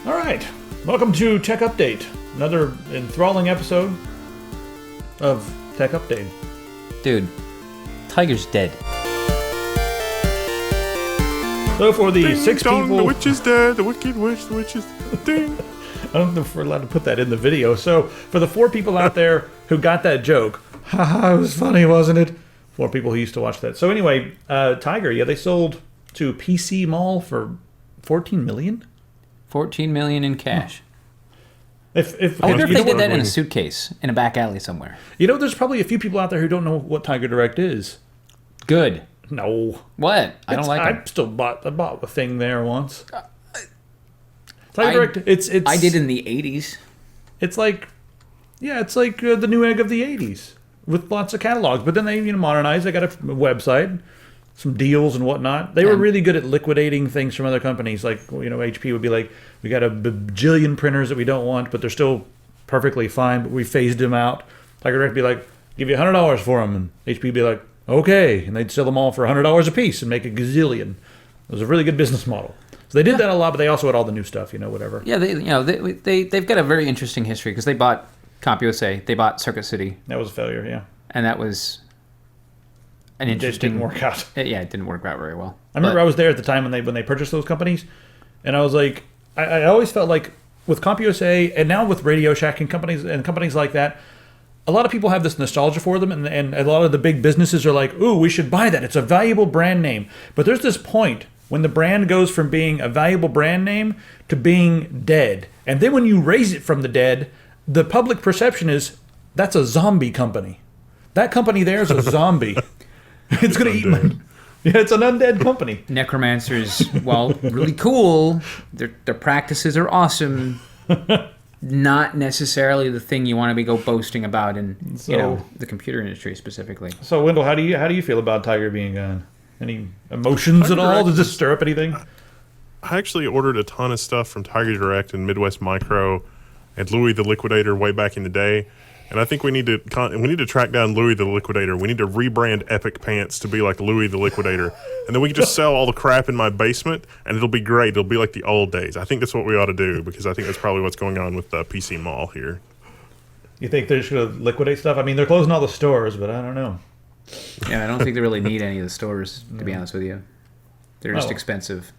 All right. Welcome to Tech Update. Another enthralling episode of Tech Update. Dude, Tiger's dead. So for the Ding six dong, people... the witch is dead, the wicked witch, the witch is... Ding. I don't know if we're allowed to put that in the video. So for the 4 people out there who got that joke, haha, it was funny, wasn't it? 4 people who used to watch that. So anyway, Tiger, they sold to PC Mall for $14 million? $14 million in cash. I wonder if they did that in a suitcase in a back alley somewhere. You know, there's probably a few people out there who don't know what Tiger Direct is. Good. No. What? I don't like it. I bought a thing there once. Tiger Direct, it's... I did in the 80s. It's like the new egg of the 80s with lots of catalogs. But then they modernized. They got a website, some deals and whatnot. They were really good at liquidating things from other companies. Like, HP would be like, we got a bajillion printers that we don't want, but they're still perfectly fine, but we phased them out. Tiger Direct would be like, give you $100 for them. And HP would be like, okay. And they'd sell them all for $100 a piece and make a gazillion. It was a really good business model. So they did that a lot, but they also had all the new stuff, whatever. Yeah, they've got a very interesting history because they bought CompUSA, they bought Circuit City. That was a failure, yeah. And that was an interesting... It didn't work out. Yeah, it didn't work out very well. I remember I was there at the time when they purchased those companies, and I was like, I always felt like with CompUSA and now with Radio Shack and companies like that, a lot of people have this nostalgia for them, and a lot of the big businesses are like, ooh, we should buy that. It's a valuable brand name. But there's this point when the brand goes from being a valuable brand name to being dead. And then when you raise it from the dead, the public perception is that's a zombie company. That company there is a zombie. It's going to eat my... Yeah, it's an undead company. Necromancers, while really cool, their practices are awesome. Not necessarily the thing you want to go boasting about in the computer industry specifically. So, Wendell, how do you feel about Tiger being gone? Any emotions at all? Does this stir up anything? I actually ordered a ton of stuff from Tiger Direct and Midwest Micro and Louis the Liquidator way back in the day. And I think we need to track down Louis the Liquidator. We need to rebrand Epic Pants to be like Louis the Liquidator. And then we can just sell all the crap in my basement, and it'll be great. It'll be like the old days. I think that's what we ought to do, because I think that's probably what's going on with the PC Mall here. You think they're just going to liquidate stuff? I mean, they're closing all the stores, but I don't know. Yeah, I don't think they really need any of the stores, to be honest with you. They're just expensive.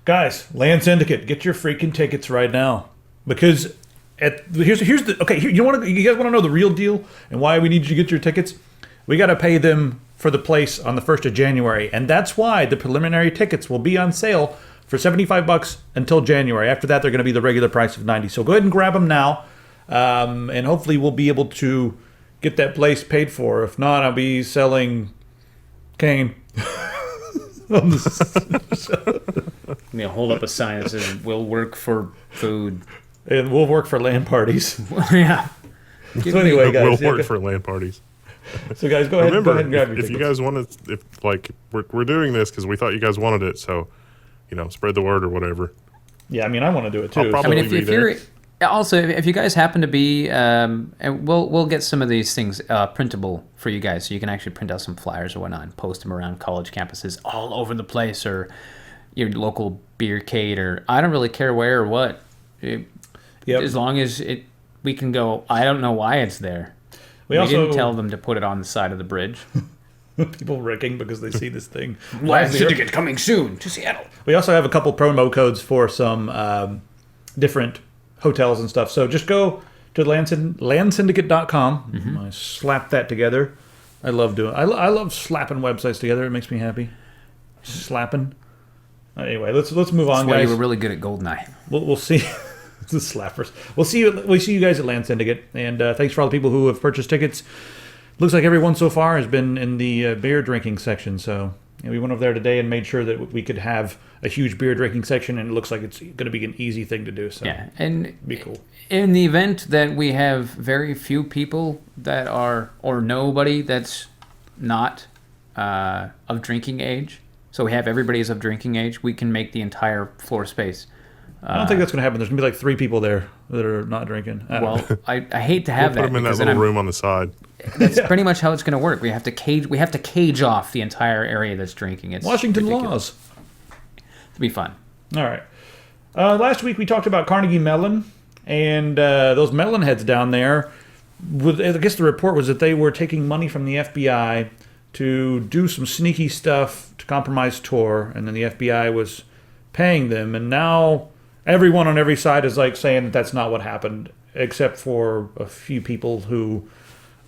Guys, LAN Syndicate, get your freaking tickets right now. Because... You guys want to know the real deal and why we need you to get your tickets? We got to pay them for the place on the 1st of January, and that's why the preliminary tickets will be on sale for $75 until January. After that, they're going to be the regular price of $90. So go ahead and grab them now, and hopefully we'll be able to get that place paid for. If not, I'll be selling cane. Hold up a sign that says "We'll work for food." And we'll work for LAN parties. Yeah. So anyway, guys. We'll work for LAN parties. So guys, go ahead and grab your tickets. If you guys want to, we're doing this because we thought you guys wanted it, so, spread the word or whatever. Yeah, I mean, I want to do it too. I'll probably be there. If you guys happen to be, and we'll get some of these things printable for you guys, so you can actually print out some flyers or whatnot and post them around college campuses all over the place, or your local beercade, or I don't really care where or what. As long as we can go, I don't know why it's there. We didn't tell them to put it on the side of the bridge. People wrecking because they see this thing. LAN Syndicate coming soon to Seattle. We also have a couple promo codes for some different hotels and stuff. So just go to LANsyndicate.com. Mm-hmm. I slap that together. I love slapping websites together. It makes me happy. Slapping. Anyway, let's move on, guys. You were really good at GoldenEye. We'll see. The slappers. We'll see you guys at LAN Syndicate, and thanks for all the people who have purchased tickets. Looks like everyone so far has been in the beer drinking section. So we went over there today and made sure that we could have a huge beer drinking section, and it looks like it's going to be an easy thing to do. So yeah, and be cool. In the event that we have very few people that are, or nobody that's not of drinking age, so we have everybody is of drinking age, we can make the entire floor space. I don't think that's going to happen. There's going to be like 3 people there that are not drinking. I hate to have we'll that. Put them in that little room on the side. That's pretty much how it's going to work. We have to cage off the entire area that's drinking. It's Washington ridiculous. laws. It'll be fun. All right. Last week we talked about Carnegie Mellon and those Mellon heads down there. I guess the report was that they were taking money from the FBI to do some sneaky stuff to compromise Tor, and then the FBI was paying them. And now everyone on every side is like saying that that's not what happened, except for a few people who,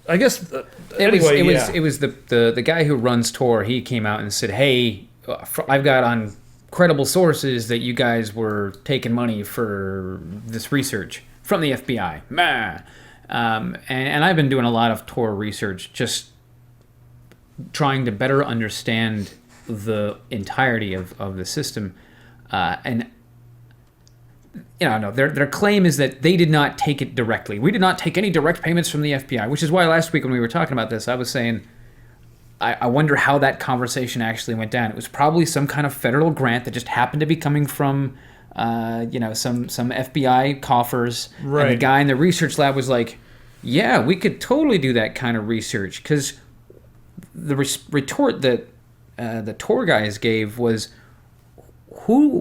I guess. It was the guy who runs Tor. He came out and said, "Hey, I've got on credible sources that you guys were taking money for this research from the FBI." And I've been doing a lot of Tor research, just trying to better understand the entirety of the system. And no, their claim is that they did not take it directly. We did not take any direct payments from the FBI, which is why last week when we were talking about this, I was saying, I wonder how that conversation actually went down. It was probably some kind of federal grant that just happened to be coming from, some FBI coffers. Right. And the guy in the research lab was like, yeah, we could totally do that kind of research. Because the retort that the Tor guys gave was,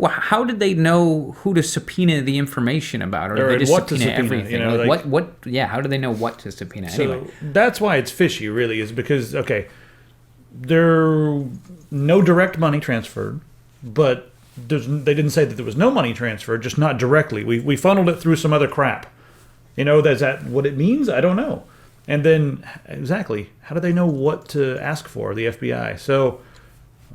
how did they know who to subpoena the information about? Or did they just what to subpoena subpoena, everything? How do they know what to subpoena? So anyway. that's why it's fishy, really, is because, okay, there no direct money transferred, but they didn't say that there was no money transferred, just not directly. We funneled it through some other crap. Is that what it means? I don't know. And then, exactly, how do they know what to ask for, the FBI? So,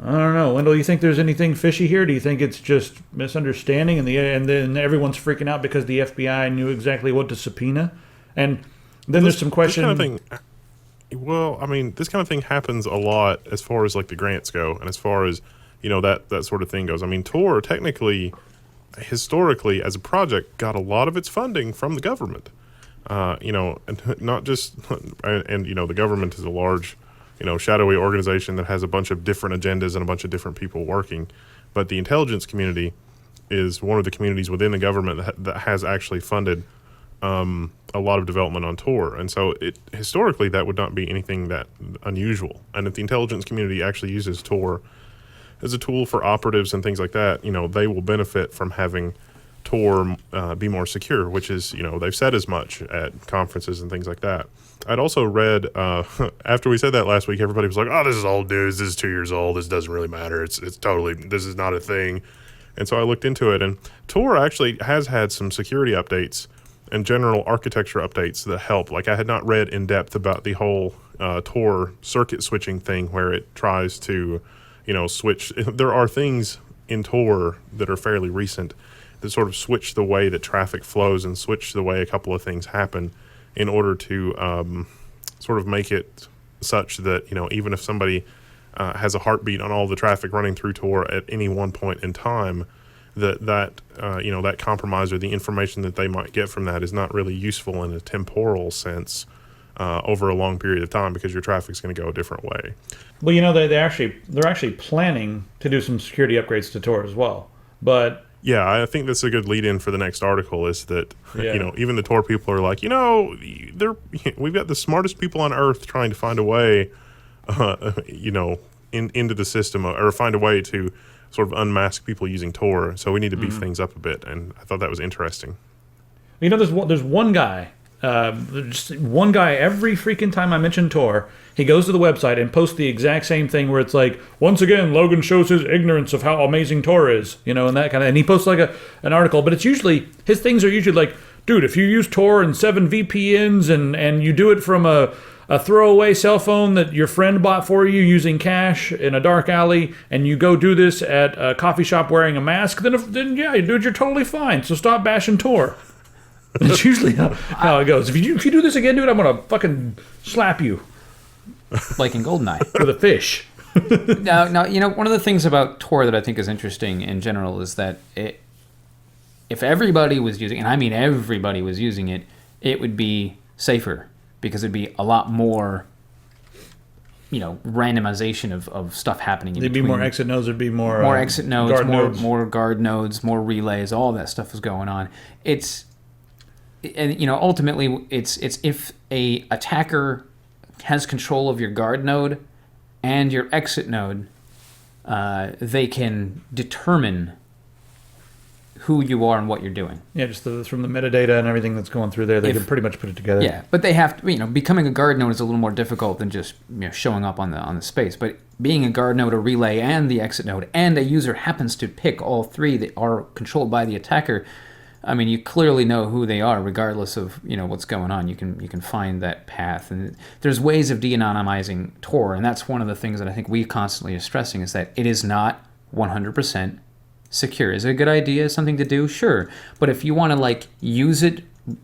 I don't know. Wendell, you think there's anything fishy here? Do you think it's just misunderstanding and then everyone's freaking out because the FBI knew exactly what to subpoena? And then there's some question. This kind of thing, this kind of thing happens a lot as far as like the grants go, and as far as that sort of thing goes. I mean, Tor technically, historically, as a project, got a lot of its funding from the government. And not just, and the government is a large, shadowy organization that has a bunch of different agendas and a bunch of different people working. But the intelligence community is one of the communities within the government that has actually funded a lot of development on Tor. And so historically, that would not be anything that unusual. And if the intelligence community actually uses Tor as a tool for operatives and things like that, they will benefit from having Tor be more secure, which is, they've said as much at conferences and things like that. I'd also read, after we said that last week, everybody was like, oh, this is old news. This is 2 years old. This doesn't really matter. It's totally, this is not a thing. And so I looked into it, and Tor actually has had some security updates and general architecture updates that help. Like, I had not read in depth about the whole Tor circuit switching thing where it tries to, switch. There are things in Tor that are fairly recent that sort of switch the way that traffic flows and switch the way a couple of things happen in order to sort of make it such that, even if somebody has a heartbeat on all the traffic running through Tor at any one point in time, that compromise or the information that they might get from that is not really useful in a temporal sense over a long period of time, because your traffic's going to go a different way. Well, they're actually planning to do some security upgrades to Tor as well. But yeah, I think that's a good lead-in for the next article. Is that even the Tor people are like, we've got the smartest people on Earth trying to find a way, into the system, or find a way to sort of unmask people using Tor. So we need to beef things up a bit, and I thought that was interesting. There's one guy. Just one guy every freaking time I mention Tor, he goes to the website and posts the exact same thing where it's like, once again, Logan shows his ignorance of how amazing Tor is, and that kind of, and he posts like an article, but it's usually, his things are usually like, dude, if you use Tor and 7 VPNs and you do it from a throwaway cell phone that your friend bought for you using cash in a dark alley, and you go do this at a coffee shop wearing a mask, then yeah, dude, you're totally fine. So stop bashing Tor. That's usually how it goes. If you do this again, dude, I'm gonna fucking slap you. Like in GoldenEye. With a fish. Now, one of the things about Tor that I think is interesting in general is that if everybody was using, and I mean everybody was using it, it would be safer, because it'd be a lot more, randomization of stuff happening in between. There'd be more exit nodes. There'd be more exit nodes, guard nodes. more guard nodes, more relays. All that stuff is going on. Ultimately, it's if a attacker has control of your guard node and your exit node, they can determine who you are and what you're doing. Yeah, just from the metadata and everything that's going through there, they can pretty much put it together. Yeah, but they have to, becoming a guard node is a little more difficult than just showing up on the space. But being a guard node, a relay, and the exit node, and a user happens to pick all three that are controlled by the attacker, I mean, you clearly know who they are, regardless of what's going on. You can find that path, and there's ways of de-anonymizing Tor, and that's one of the things that I think we constantly are stressing is that it is not 100% secure. Is it a good idea? Something to do? Sure, but if you want to use it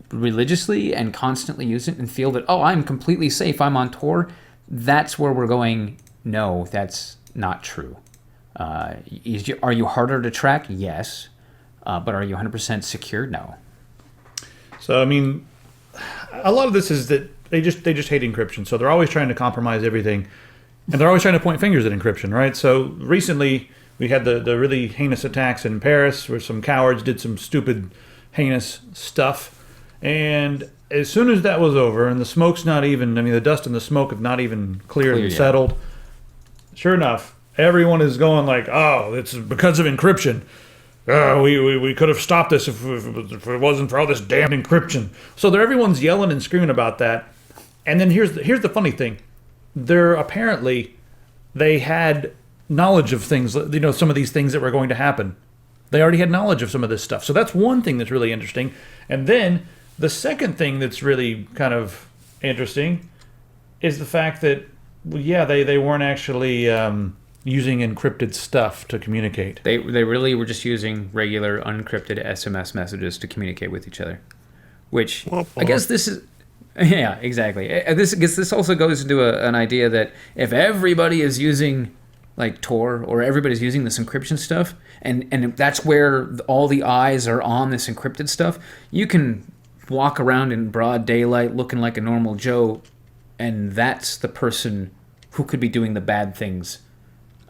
religiously and constantly use it and feel that I'm completely safe, I'm on Tor, that's where we're going. No, that's not true. Are you harder to track? Yes. But are you 100% secure? No. So, I mean, a lot of this is that they just hate encryption. So they're always trying to compromise everything. And they're always trying to point fingers at encryption, right? So recently we had the really heinous attacks in Paris where some cowards did some stupid, heinous stuff. And as soon as that was over and the smoke's not even, the dust and the smoke have not even cleared and settled, sure enough, everyone is going it's because of encryption. We could have stopped this if it wasn't for all this damn encryption. So everyone's yelling and screaming about that. And then here's the funny thing. They had knowledge of things, some of these things that were going to happen. They already had knowledge of some of this stuff. So that's one thing that's really interesting. And then the second thing that's really kind of interesting is the fact that, they weren't actually using encrypted stuff to communicate. They really were just using regular unencrypted SMS messages to communicate with each other, which I guess this is. Yeah, exactly. This also goes into an idea that if everybody is using Tor or everybody's using this encryption stuff, and that's where all the eyes are on this encrypted stuff, you can walk around in broad daylight looking like a normal Joe, and that's the person who could be doing the bad things.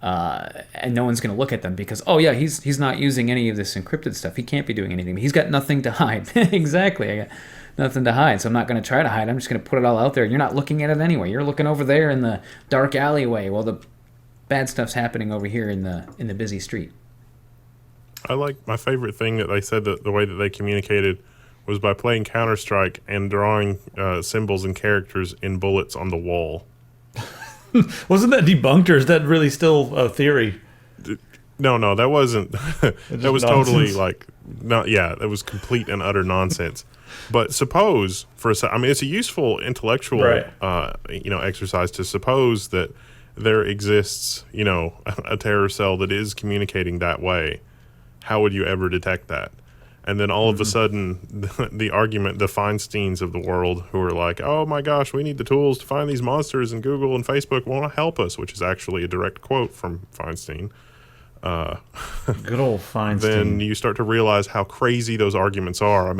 And no one's going to look at them because, he's not using any of this encrypted stuff. He can't be doing anything. He's got nothing to hide. Exactly. I got nothing to hide, so I'm not going to try to hide. I'm just going to put it all out there. You're not looking at it anyway. You're looking over there in the dark alleyway while the bad stuff's happening over here in the busy street. I like my favorite thing that they said that the way that they communicated was by playing Counter-Strike and drawing symbols and characters in bullets on the wall. Wasn't that debunked, or is that really still a theory? No, that wasn't. That was nonsense. Totally that was complete and utter nonsense. But suppose for a second, it's a useful intellectual, exercise to suppose that there exists, a terror cell that is communicating that way. How would you ever detect that? And then all of a sudden, the argument, the Feinsteins of the world who are like, oh my gosh, we need the tools to find these monsters, and Google and Facebook won't help us, which is actually a direct quote from Feinstein. Good old Feinstein. Then you start to realize how crazy those arguments are.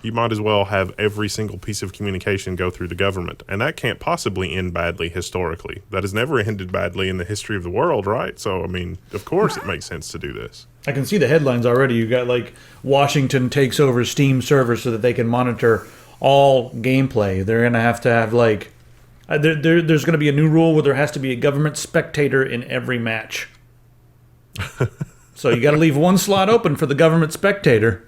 You might as well have every single piece of communication go through the government. And that can't possibly end badly historically. That has never ended badly in the history of the world, right? So, of course it makes sense to do this. I can see the headlines already. You got Washington takes over Steam servers so that they can monitor all gameplay. They're going to have there's going to be a new rule where there has to be a government spectator in every match. So you got to leave one slot open for the government spectator.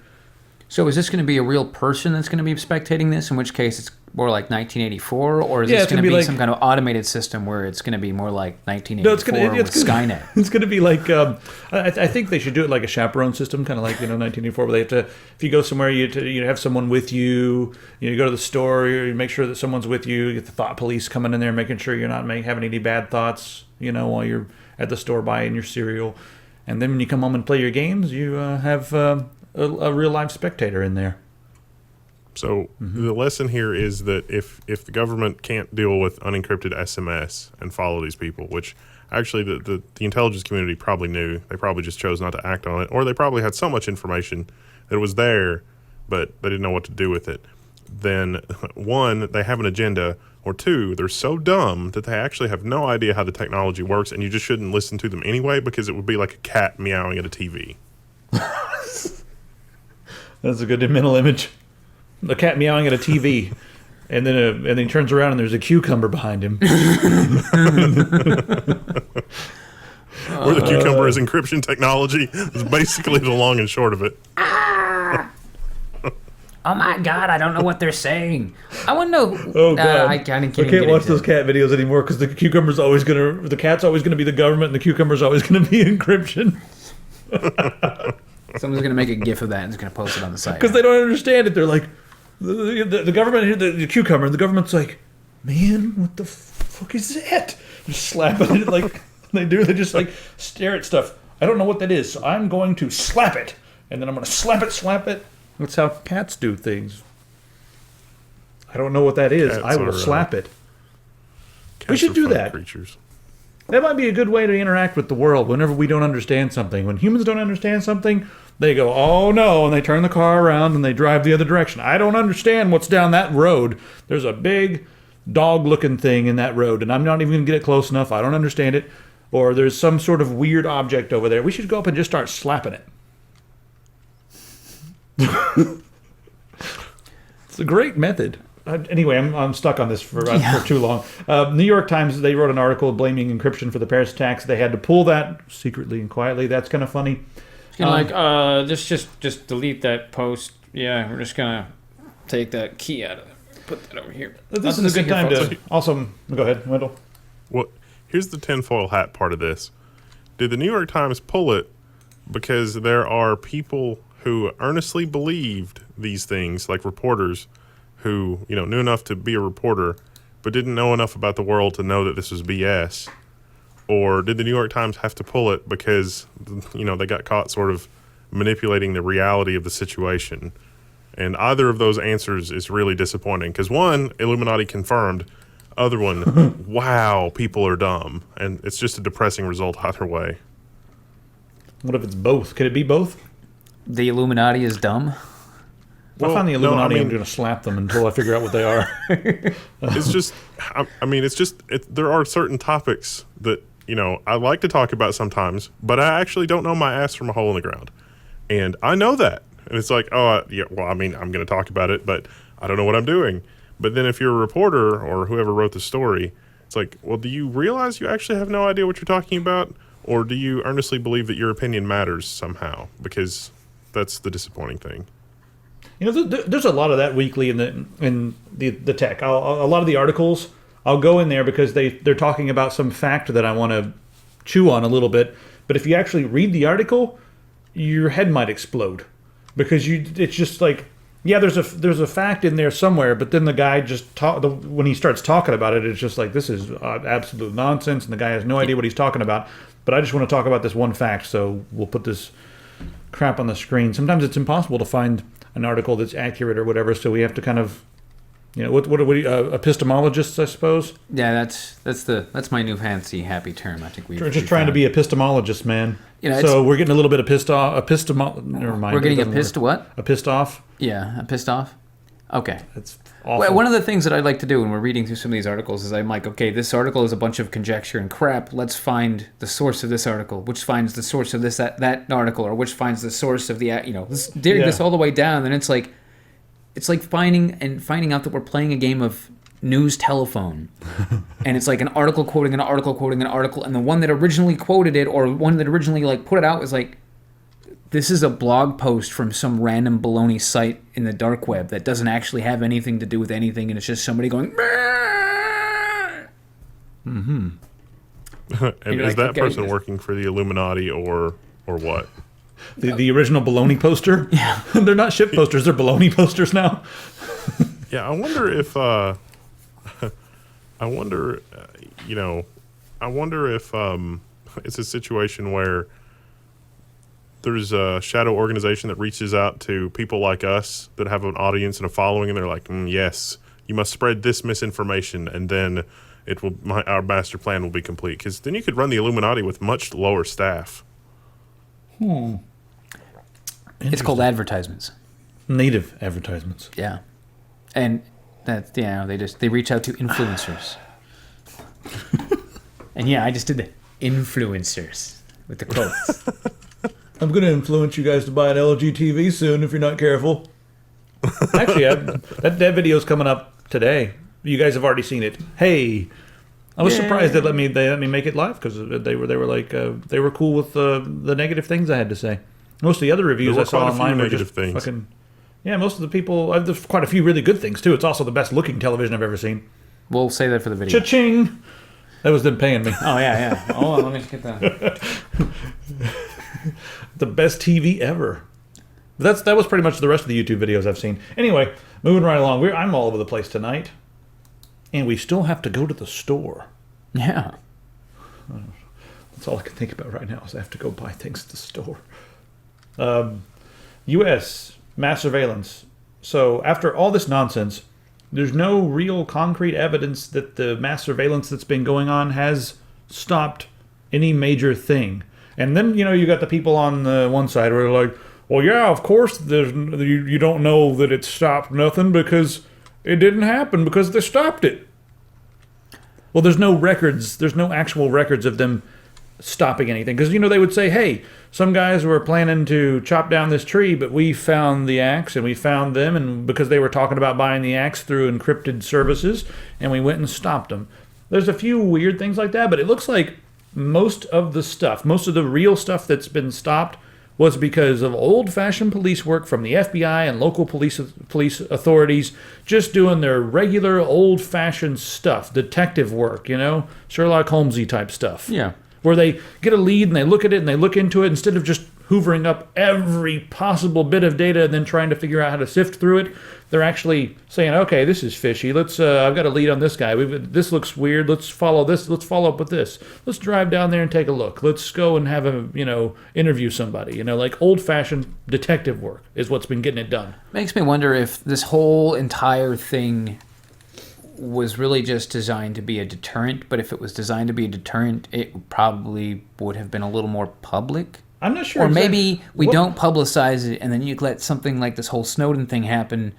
So is this going to be a real person that's going to be spectating this, in which case it's more like 1984, or is this going to be some kind of automated system where it's going to be more like 1984 with Skynet? It's going to be I think they should do it like a chaperone system, kind of like 1984, where they have to, if you go somewhere, you have someone with you. You go to the store, you make sure that someone's with you. You get the thought police coming in there, making sure you're not having any bad thoughts, while you're at the store buying your cereal. And then when you come home and play your games, you have a real live spectator in there. So the lesson here is that if the government can't deal with unencrypted SMS and follow these people, which actually the intelligence community probably knew, they probably just chose not to act on it, or they probably had so much information that it was there, but they didn't know what to do with it, then one, they have an agenda, or two, they're so dumb that they actually have no idea how the technology works, and you just shouldn't listen to them anyway, because it would be like a cat meowing at a TV. That's a good mental image. A cat meowing at a TV, and then he turns around and there's a cucumber behind him. where the cucumber is encryption technology. Is basically the long and short of it. Oh my God, I don't know what they're saying. I want to know. Oh God, I can't watch those cat videos anymore because the cat's always gonna be the government, and the cucumber's always gonna be encryption. Someone's gonna make a GIF of that and is gonna post it on the site. Because they don't understand it. They're like, the government, the cucumber, and the government's like, man, what the fuck is that? Just slapping it like they do. They just like stare at stuff. I don't know what that is, so I'm going to slap it, and then I'm going to slap it. That's how cats do things. I don't know what that is. Cats I will slap it. We Cats should are do funny that. Creatures. That might be a good way to interact with the world whenever we don't understand something. When humans don't understand something, they go, oh no, and they turn the car around and they drive the other direction. I don't understand what's down that road. There's a big dog-looking thing in that road, and I'm not even going to get it close enough. I don't understand it. Or there's some sort of weird object over there. We should go up and just start slapping it. It's a great method. Anyway, I'm stuck on this for too long. New York Times, they wrote an article blaming encryption for the Paris attacks. They had to pull that secretly and quietly. That's kind of funny. It's kind of just delete that post. Yeah, we're just gonna take that key out of it. Put that over here. This is a good time to also go ahead, Wendell. Well, here's the tinfoil hat part of this. Did the New York Times pull it because there are people who earnestly believed these things, like reporters who, knew enough to be a reporter, but didn't know enough about the world to know that this was BS? Or did the New York Times have to pull it because, they got caught sort of manipulating the reality of the situation? And either of those answers is really disappointing. Because one, Illuminati confirmed. Other one, wow, people are dumb. And it's just a depressing result either way. What if it's both? Could it be both? The Illuminati is dumb. If I find the Illuminati, I'm going to slap them until I figure out what they are. It's just, there are certain topics that, I like to talk about sometimes, but I actually don't know my ass from a hole in the ground. And I know that. And it's like, I'm going to talk about it, but I don't know what I'm doing. But then if you're a reporter or whoever wrote the story, it's like, well, do you realize you actually have no idea what you're talking about? Or do you earnestly believe that your opinion matters somehow? Because that's the disappointing thing. There's a lot of that weekly in the tech. A lot of the articles, I'll go in there because they're talking about some fact that I want to chew on a little bit. But if you actually read the article, your head might explode because it's just like, yeah, there's a fact in there somewhere, but then the guy when he starts talking about it, it's just like, this is absolute nonsense, and the guy has no idea what he's talking about. But I just want to talk about this one fact, so we'll put this crap on the screen. Sometimes it's impossible to find an article that's accurate or whatever, so we have to kind of, what are we, epistemologists, I suppose? Yeah, that's my new fancy happy term. I think we're just trying to be epistemologists, man. So we're getting a little bit of pissed off. Never mind. We're getting a pissed what? A pissed off. Yeah, a pissed off. Okay. That's awful. Well, one of the things that I like to do when we're reading through some of these articles is I'm like, okay, this article is a bunch of conjecture and crap. Let's find the source of this article, which finds the source of that article, or which finds the source of the dig this all the way down. And it's like finding out that we're playing a game of news telephone, and it's like an article quoting an article quoting an article, and the one that originally quoted it or one that originally put it out was like, this is a blog post from some random baloney site in the dark web that doesn't actually have anything to do with anything, and it's just somebody going. Mm-hmm. And is that person working for the Illuminati or what? The original baloney poster? Yeah. They're not ship posters, they're baloney posters now. Yeah, I wonder if it's a situation where there's a shadow organization that reaches out to people like us that have an audience and a following, and they're like, yes, you must spread this misinformation, and then our master plan will be complete. Because then you could run the Illuminati with much lower staff. It's called advertisements. Native advertisements. Yeah. And that, they reach out to influencers. And yeah, I just did the influencers with the quotes. I'm going to influence you guys to buy an LG TV soon if you're not careful. Actually, that video's coming up today. You guys have already seen it. Hey, I was surprised they let me make it live because they were like they were cool with the negative things I had to say. Most of the other reviews I saw online were just fucking. Yeah, most of the people. There's quite a few really good things too. It's also the best looking television I've ever seen. We'll say that for the video. Cha-ching! That was them paying me. Oh yeah. Hold on, let me just get that. The best TV ever. That was pretty much the rest of the YouTube videos I've seen. Anyway, moving right along. I'm all over the place tonight, and we still have to go to the store. Yeah. That's all I can think about right now is I have to go buy things at the store. U.S. mass surveillance. So after all this nonsense, there's no real concrete evidence that the mass surveillance that's been going on has stopped any major thing. And then, you got the people on the one side where they're like, well, yeah, of course you don't know that it stopped nothing because it didn't happen because they stopped it. Well, there's no records. There's no actual records of them stopping anything. Because, they would say, hey, some guys were planning to chop down this tree, but we found the axe and we found them. And because they were talking about buying the axe through encrypted services, and we went and stopped them. There's a few weird things like that, but it looks like most of the real stuff that's been stopped was because of old-fashioned police work from the FBI and local police authorities just doing their regular old-fashioned stuff, detective work, Sherlock Holmesy type stuff. Yeah. Where they get a lead and they look at it and they look into it instead of just hoovering up every possible bit of data and then trying to figure out how to sift through it. They're actually saying, okay, this is fishy. I've got a lead on this guy. This looks weird. Let's follow this. Let's follow up with this. Let's drive down there and take a look. Let's go and have interview somebody. Like old-fashioned detective work is what's been getting it done. Makes me wonder if this whole entire thing was really just designed to be a deterrent, but if it was designed to be a deterrent, it probably would have been a little more public. I'm not sure. Or maybe we don't publicize it, and then you let something like this whole Snowden thing happen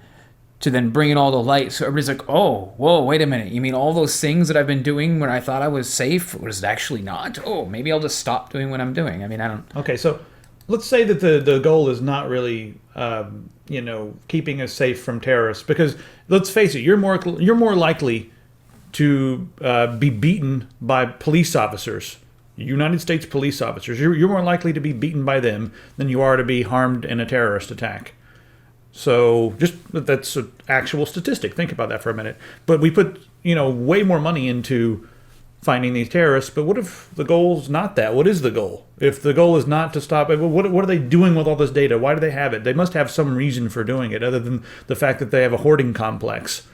to then bring it all to light. So everybody's like, oh, whoa, wait a minute. You mean all those things that I've been doing when I thought I was safe was actually not? Oh, maybe I'll just stop doing what I'm doing. I mean, I don't... Okay, so let's say that the goal is not really, keeping us safe from terrorists. Because let's face it, you're more likely to be beaten by police officers. United States police officers. You're more likely to be beaten by them than you are to be harmed in a terrorist attack. So that's an actual statistic. Think about that for a minute. But we put, way more money into finding these terrorists. But what if the goal's not that? What is the goal? If the goal is not to stop it, what are they doing with all this data? Why do they have it? They must have some reason for doing it other than the fact that they have a hoarding complex.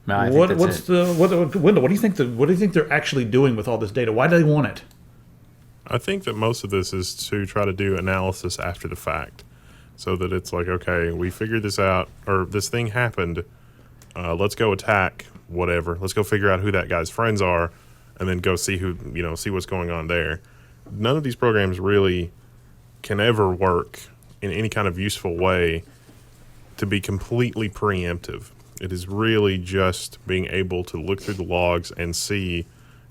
No, I think that's it. Wendell, what do you think they're actually doing with all this data? Why do they want it? I think that most of this is to try to do analysis after the fact. So that it's like, okay, we figured this out, or this thing happened. Let's go attack whatever. Let's go figure out who that guy's friends are, and then go see see what's going on there. None of these programs really can ever work in any kind of useful way to be completely preemptive. It is really just being able to look through the logs and see,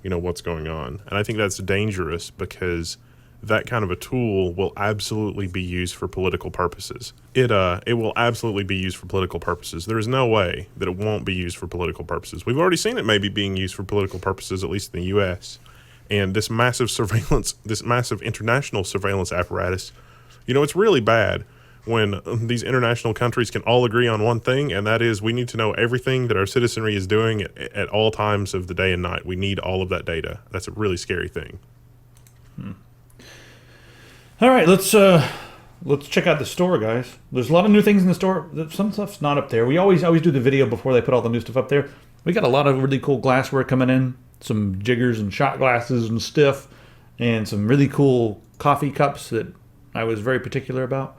what's going on. And I think that's dangerous because that kind of a tool will absolutely be used for political purposes. It will absolutely be used for political purposes. There is no way that it won't be used for political purposes. We've already seen it maybe being used for political purposes, at least in the U.S. And this massive surveillance, this massive international surveillance apparatus, it's really bad when these international countries can all agree on one thing, and that is we need to know everything that our citizenry is doing at all times of the day and night. We need all of that data. That's a really scary thing. All right, let's check out the store, guys. There's a lot of new things in the store. Some stuff's not up there. We always do the video before they put all the new stuff up there. We got a lot of really cool glassware coming in, some jiggers and shot glasses and stuff, and some really cool coffee cups that I was very particular about,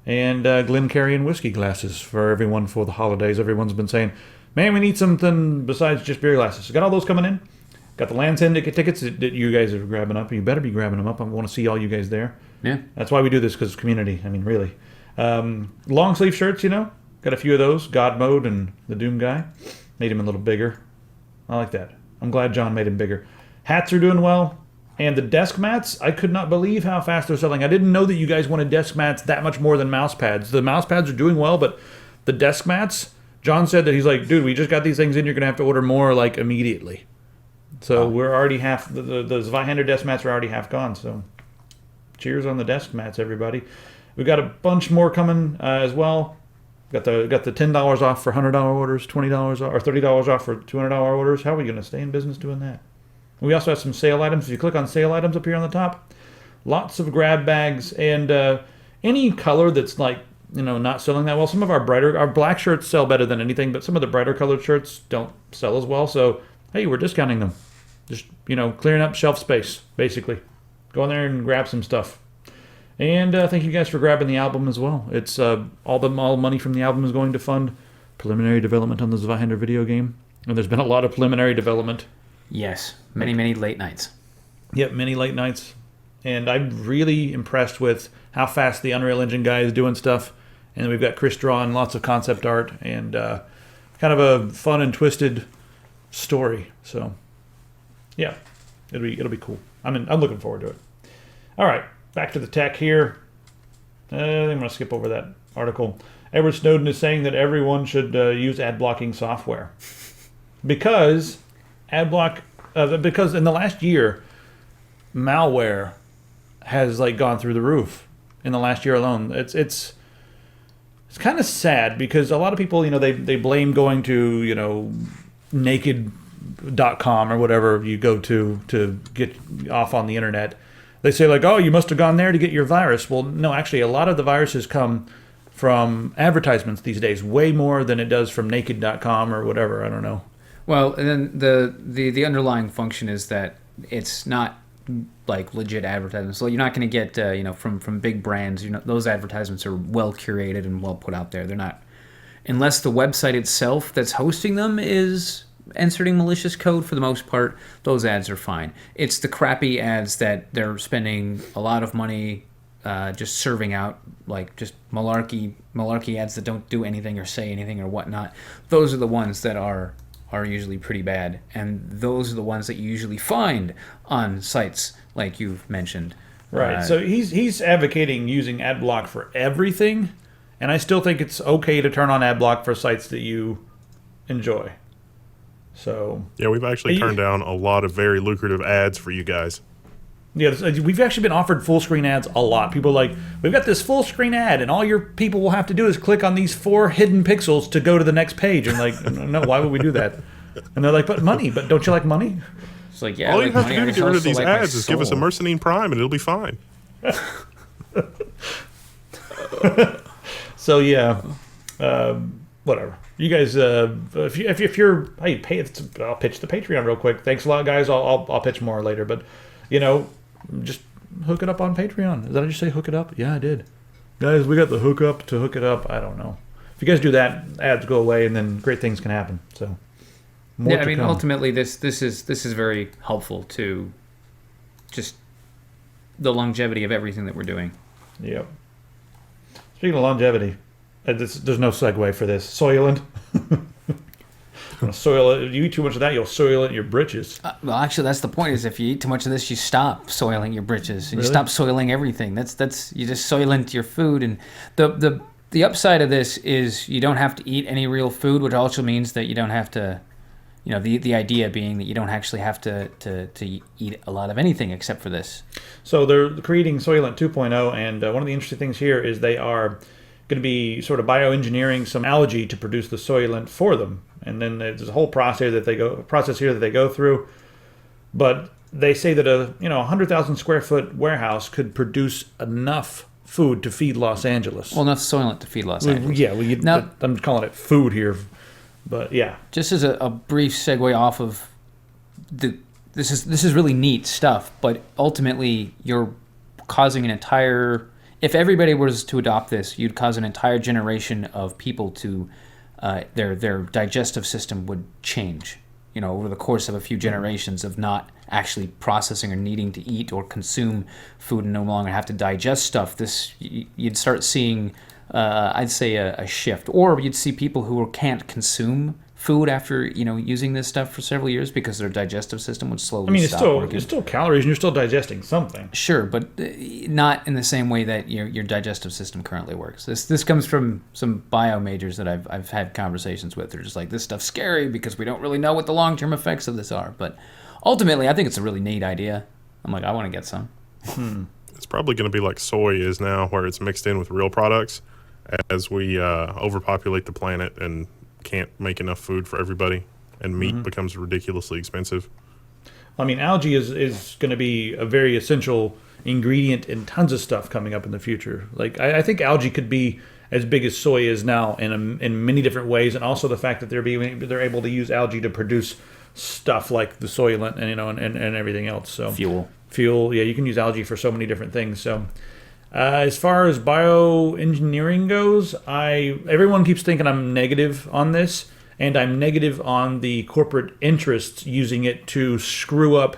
and Glencairn whiskey glasses for everyone for the holidays. Everyone's been saying, man, we need something besides just beer glasses. So got all those coming in. Got the LAN Syndicate tickets that you guys are grabbing up. You better be grabbing them up. I want to see all you guys there. Yeah. That's why we do this, because it's community. I mean, really. Long sleeve shirts, got a few of those. God Mode and the Doom Guy. Made him a little bigger. I like that. I'm glad John made him bigger. Hats are doing well. And the desk mats, I could not believe how fast they're selling. I didn't know that you guys wanted desk mats that much more than mouse pads. The mouse pads are doing well, but the desk mats, John said that he's like, dude, we just got these things in. You're going to have to order more, immediately. So we're already half, the Zweihander desk mats are already half gone. So cheers on the desk mats, everybody. We've got a bunch more coming as well. Got the $10 off for $100 orders, $20 off, or $30 off for $200 orders. How are we going to stay in business doing that? We also have some sale items. If you click on sale items up here on the top, lots of grab bags and any color that's like, not selling that well. Some of our black shirts sell better than anything, but some of the brighter colored shirts don't sell as well. So, hey, we're discounting them. Just, clearing up shelf space, basically. Go in there and grab some stuff. And thank you guys for grabbing the album as well. It's all money from the album is going to fund preliminary development on the Zweihander video game. And there's been a lot of preliminary development. Yes, many late nights. Yep, many late nights. And I'm really impressed with how fast the Unreal Engine guy is doing stuff. And then we've got Chris drawing lots of concept art and kind of a fun and twisted story. So, yeah, it'll be cool. I'm looking forward to it. All right. Back to the tech here. I'm going to skip over that article. Edward Snowden is saying that everyone should use ad blocking software because because in the last year, malware has gone through the roof. In the last year alone, it's kind of sad because a lot of people, they blame going to naked.com or whatever you go to get off on the internet. They say oh, you must have gone there to get your virus. Well, no, actually, a lot of the viruses come from advertisements these days, way more than it does from naked.com or whatever. I don't know. Well, and then the underlying function is that it's not legit advertisements. So you're not going to get from big brands. Those advertisements are well curated and well put out there. They're not, unless the website itself that's hosting them is inserting malicious code. For the most part, those ads are fine. It's the crappy ads that they're spending a lot of money just serving out, just malarkey ads that don't do anything or say anything or whatnot. Those are the ones that are usually pretty bad, and those are the ones that you usually find on sites like you've mentioned. Right. So he's advocating using AdBlock for everything, and I still think it's okay to turn on AdBlock for sites that you enjoy. So yeah, we've actually turned down a lot of very lucrative ads for you guys. Yeah, we've actually been offered full screen ads a lot. People are we've got this full screen ad, and all your people will have to do is click on these 4 hidden pixels to go to the next page. And no, why would we do that? And they're but money, but don't you like money? It's yeah. All you have to do to get rid of these ads is give us a Mercenine Prime, and it'll be fine. So yeah, whatever. You guys, if you're, hey, I'll pitch the Patreon real quick. Thanks a lot, guys. I'll pitch more later, but just hook it up on Patreon. Did I just say hook it up? Yeah, I did. Guys, we got the hook up to hook it up. I don't know. If you guys do that, ads go away, and then great things can happen. So, yeah, I mean, ultimately, this is very helpful to just the longevity of everything that we're doing. Yep. Speaking of longevity, there's no segue for this. Soylent. Soil it. You eat too much of that, you'll soil it in your britches. Well, actually, that's the point. Is if you eat too much of this, you stop soiling your britches, and Really? you stop soiling everything. That's you just soilent your food. And the upside of this is you don't have to eat any real food, which also means that you don't have to. The idea being that you don't actually have to eat a lot of anything except for this. So they're creating Soylent 2.0, and one of the interesting things here is they are going to be sort of bioengineering some algae to produce the Soylent for them. And then there's a whole process here that they go through. But they say that a 100,000 square foot warehouse could produce enough food to feed Los Angeles. Well, enough Soylent to feed Los Angeles. Yeah, now, I'm calling it food here, but yeah. Just as a brief segue off of this is really neat stuff, but ultimately you're causing an entire. If everybody was to adopt this, you'd cause an entire generation of people to their digestive system would change. Over the course of a few generations of not actually processing or needing to eat or consume food and no longer have to digest stuff. You'd start seeing, I'd say, a shift, or you'd see people who can't consume food after using this stuff for several years because their digestive system would slowly I mean, stop working. it's still calories, and you're still digesting something. Sure, but not in the same way that your digestive system currently works. This comes from some bio majors that I've had conversations with. They're just like, this stuff's scary because we don't really know what the long-term effects of this are. But ultimately, I think it's a really neat idea. I'm like, I want to get some. It's probably going to be like soy is now, where it's mixed in with real products as we overpopulate the planet and can't make enough food for everybody, and meat becomes ridiculously expensive. I mean, algae is going to be a very essential ingredient in tons of stuff coming up in the future. Like, I think algae could be as big as soy is now in many different ways, and also the fact that they're able to use algae to produce stuff like the soylent and everything else. So fuel, yeah, you can use algae for so many different things. So. As far as bioengineering goes, everyone keeps thinking I'm negative on this, and I'm negative on the corporate interests using it to screw up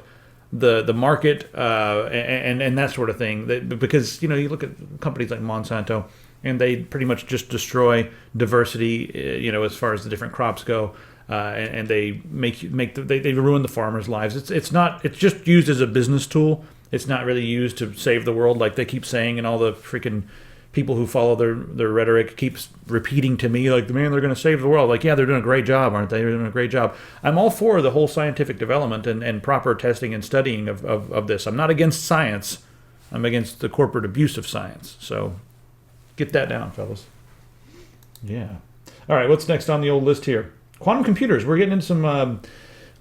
the market and that sort of thing. Because you look at companies like Monsanto, and they pretty much just destroy diversity. As far as the different crops go, and they they ruin the farmers' lives. It's just used as a business tool. It's not really used to save the world like they keep saying, and all the freaking people who follow their rhetoric keeps repeating to me, like, man, they're going to save the world. Like, yeah, they're doing a great job, aren't they? They're doing a great job. I'm all for the whole scientific development and proper testing and studying of this. I'm not against science. I'm against the corporate abuse of science. So get that down, fellas. Yeah. All right, what's next on the old list here? Quantum computers. We're getting into some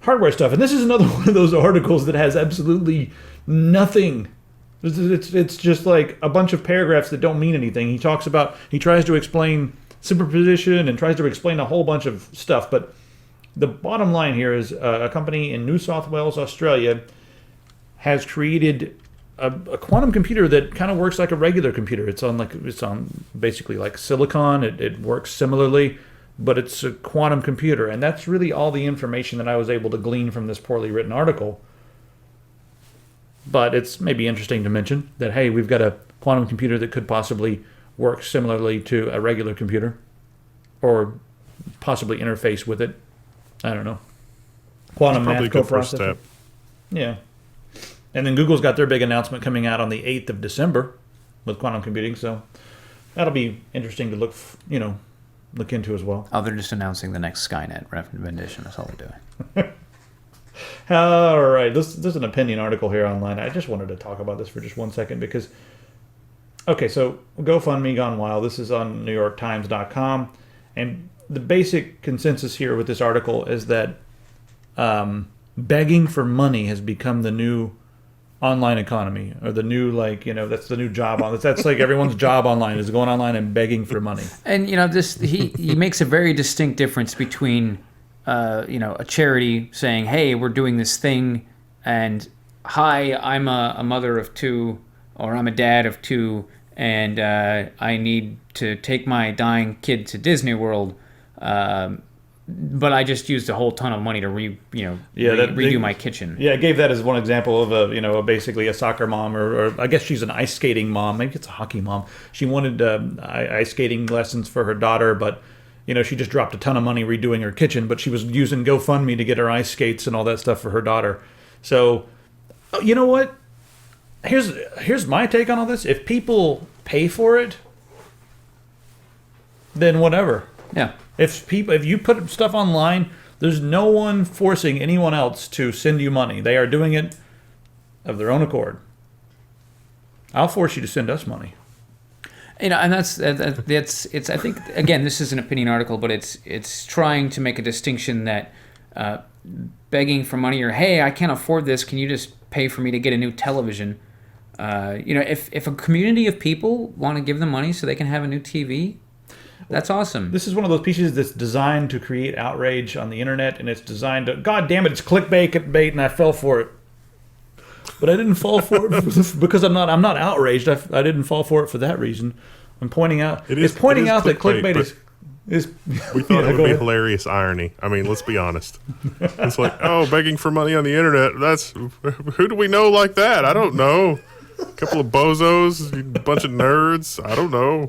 hardware stuff. And this is another one of those articles that has absolutely nothing. It's just like a bunch of paragraphs that don't mean anything. He tries to explain superposition and tries to explain a whole bunch of stuff. But the bottom line here is a company in New South Wales, Australia, has created a quantum computer that kind of works like a regular computer. It's on basically like silicon. It works similarly, but it's a quantum computer. And that's really all the information that I was able to glean from this poorly written article. But it's maybe interesting to mention that, hey, we've got a quantum computer that could possibly work similarly to a regular computer, or possibly interface with it. I don't know. Quantum math probably a good first coprocessor. step. Yeah. And then Google's got their big announcement coming out on the 8th of December with quantum computing, so that'll be interesting to look into as well. Oh, they're just announcing the next Skynet rendition. That's all they're doing. All right, there's an opinion article here online. I just wanted to talk about this for just 1 second because, okay, so GoFundMe gone wild. This is on NewYorkTimes.com, and the basic consensus here with this article is that begging for money has become the new online economy, or the new that's the new job on. That's like everyone's job online is going online and begging for money. And he makes a very distinct difference between. A charity saying, hey, we're doing this thing, and hi, I'm a mother of two, or I'm a dad of two, and I need to take my dying kid to Disney World, but I just used a whole ton of money to redo my kitchen. Yeah, I gave that as one example of basically a soccer mom, or I guess she's an ice skating mom. Maybe it's a hockey mom. She wanted ice skating lessons for her daughter, but she just dropped a ton of money redoing her kitchen, but she was using GoFundMe to get her ice skates and all that stuff for her daughter. So, you know what? Here's my take on all this. If people pay for it, then whatever. Yeah. If you put stuff online, there's no one forcing anyone else to send you money. They are doing it of their own accord. I'll force you to send us money. And that's it's. I think again, this is an opinion article, but it's trying to make a distinction that begging for money, or hey, I can't afford this, can you just pay for me to get a new television? If a community of people want to give them money so they can have a new TV, that's awesome. This is one of those pieces that's designed to create outrage on the internet, and it's designed to, God damn it, it's clickbait, and I fell for it. But I didn't fall for it because I'm not outraged. I didn't fall for it for that reason. I'm pointing out that clickbait is we thought it would be hilarious irony. I mean, let's be honest. It's like, oh, begging for money on the internet. That's who do we know like that? I don't know. A couple of bozos, a bunch of nerds. I don't know.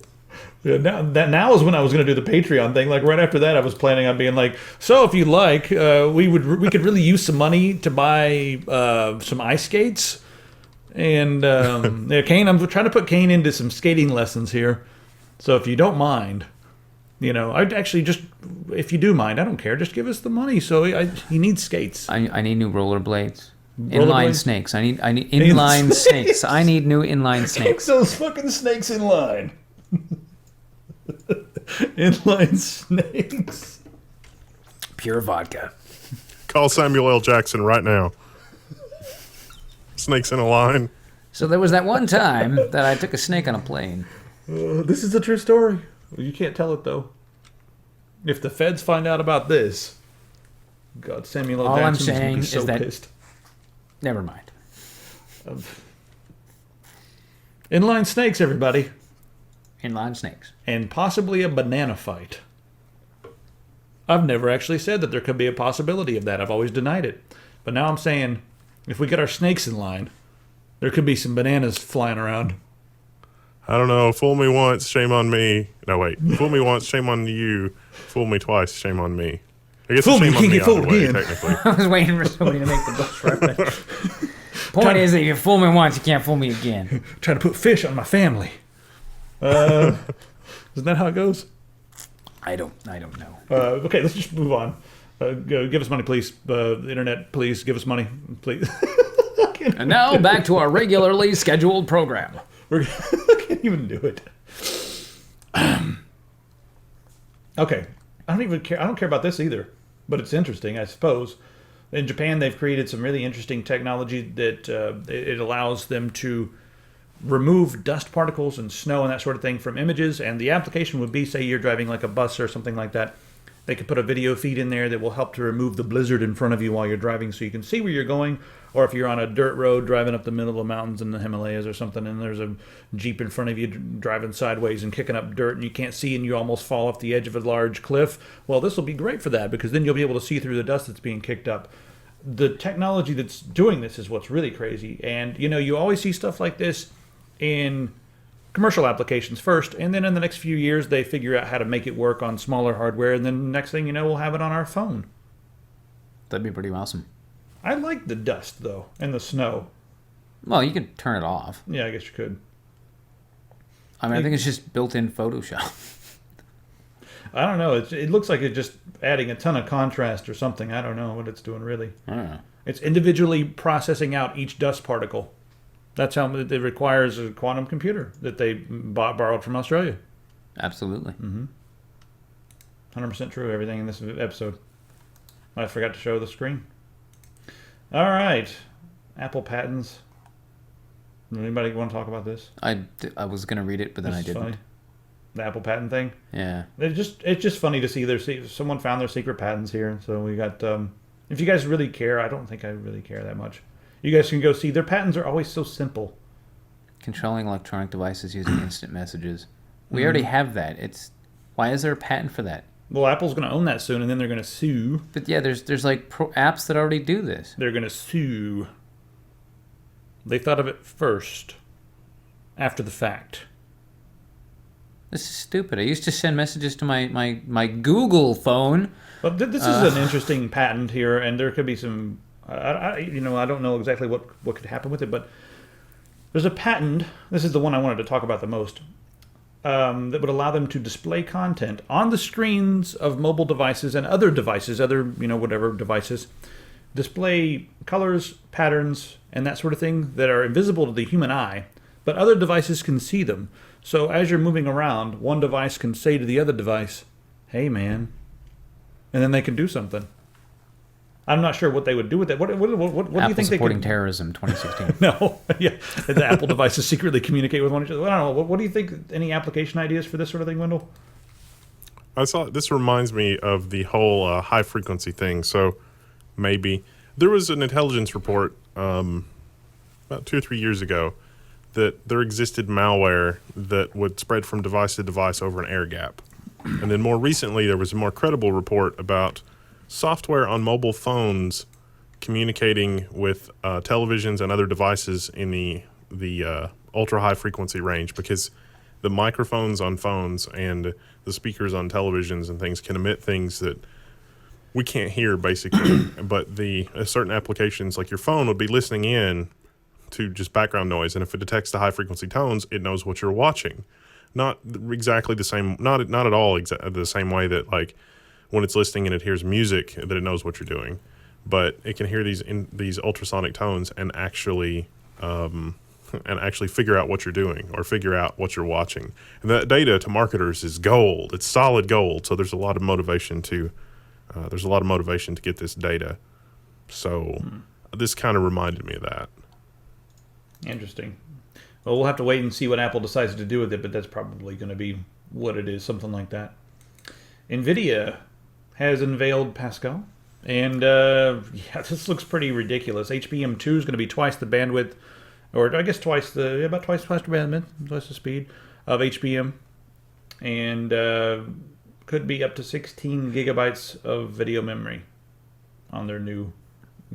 Yeah, now is when I was going to do the Patreon thing. Like right after that, I was planning on being like, so if you like, we could really use some money to buy some ice skates. And yeah, Kane, I'm trying to put Kane into some skating lessons here. So if you don't mind, I'd actually just, if you do mind, I don't care. Just give us the money. So he needs skates. I need new rollerblades. Inline Rollerblades? snakes. I need inline snakes. I need new inline Keep snakes. those fucking snakes in line. Inline snakes. Pure vodka. Call Samuel L. Jackson right now. Snakes in a line. So there was that one time that I took a snake on a plane. This is a true story. You can't tell it though. If the feds find out about this, God, Samuel L. All I'm Jackson's gonna saying be is so that- pissed. Never mind. Inline snakes, everybody, Inline snakes. and possibly a banana fight. I've never actually said that there could be a possibility of that. I've always denied it. But now I'm saying, if we get our snakes in line, there could be some bananas flying around. I don't know. Fool me once, shame on me. No, wait. Fool me once, shame on you. Fool me twice, shame on me. I guess Fool it's me, shame you on can't me get fooled either way, again. technically. I was waiting for somebody to make the Bush reference. Point is that you fool me once, you can't fool me again. Trying to put fish on my family. Isn't that how it goes? I don't know. Okay, let's just move on. Give us money, please. The internet, please give us money, please. And now back to our regularly scheduled program. I can't even do it. Okay, I don't even care. I don't care about this either, but it's interesting, I suppose. In Japan, they've created some really interesting technology that it allows them to remove dust particles and snow and that sort of thing from images. And the application would be, say, you're driving like a bus or something like that. They could put a video feed in there that will help to remove the blizzard in front of you while you're driving, so you can see where you're going. Or if you're on a dirt road driving up the middle of the mountains in the Himalayas or something, and there's a Jeep in front of you driving sideways and kicking up dirt, and you can't see and you almost fall off the edge of a large cliff, well, this will be great for that, because then you'll be able to see through the dust that's being kicked up. The technology that's doing this is what's really crazy. And, you always see stuff like this in commercial applications first, and then in the next few years they figure out how to make it work on smaller hardware, and then next thing you know, we'll have it on our phone. That'd be pretty awesome. I like the dust, though, and the snow. Well, you can turn it off. Yeah, I guess you could. I mean, I think it's just built-in Photoshop. I don't know. It looks like it's just adding a ton of contrast or something. I don't know what it's doing, really. I don't know. It's individually processing out each dust particle. That's how it requires a quantum computer that they borrowed from Australia. Absolutely. 100% true, everything in this episode. I forgot to show the screen. All right. Apple patents. Anybody want to talk about this? I was going to read it, but then This I is didn't. funny. The Apple patent thing. Yeah. It's just funny to see someone found their secret patents here. So we got. If you guys really care, I don't think I really care that much. You guys can go see. Their patents are always so simple. Controlling electronic devices using instant messages. We already have that. Why is there a patent for that? Well, Apple's going to own that soon, and then they're going to sue. But yeah, there's like apps that already do this. They're going to sue. They thought of it first, after the fact. This is stupid. I used to send messages to my Google phone. But this is an interesting patent here, and there could be some. I don't know exactly what could happen with it, but there's a patent. This is the one I wanted to talk about the most. That would allow them to display content on the screens of mobile devices and other devices, whatever devices, display colors, patterns, and that sort of thing that are invisible to the human eye, but other devices can see them. So as you're moving around, one device can say to the other device, "Hey, man," and then they can do something. I'm not sure what they would do with it. What do you think they supporting could? Terrorism 2016. No, yeah, the Apple devices secretly communicate with one another. I don't know. What do you think? Any application ideas for this sort of thing, Wendell? This reminds me of the whole high frequency thing. So maybe there was an intelligence report about 2 or 3 years ago that there existed malware that would spread from device to device over an air gap. And then more recently, there was a more credible report about software on mobile phones communicating with televisions and other devices in the ultra high frequency range, because the microphones on phones and the speakers on televisions and things can emit things that we can't hear basically. But certain applications like your phone would be listening in to just background noise, and if it detects the high frequency tones, it knows what you're watching. Not exactly the same, not at all the same way that like when it's listening and it hears music that it knows what you're doing, but it can hear these ultrasonic tones and actually figure out what you're doing or figure out what you're watching. And that data to marketers is gold. It's solid gold. So there's a lot of motivation to get this data. So this kind of reminded me of that. Interesting. Well, we'll have to wait and see what Apple decides to do with it, but that's probably going to be what it is, something like that. NVIDIA has unveiled Pascal, and this looks pretty ridiculous. HBM2 is going to be twice the bandwidth, or I guess twice the bandwidth, twice the speed of HBM, and could be up to 16 gigabytes of video memory on their new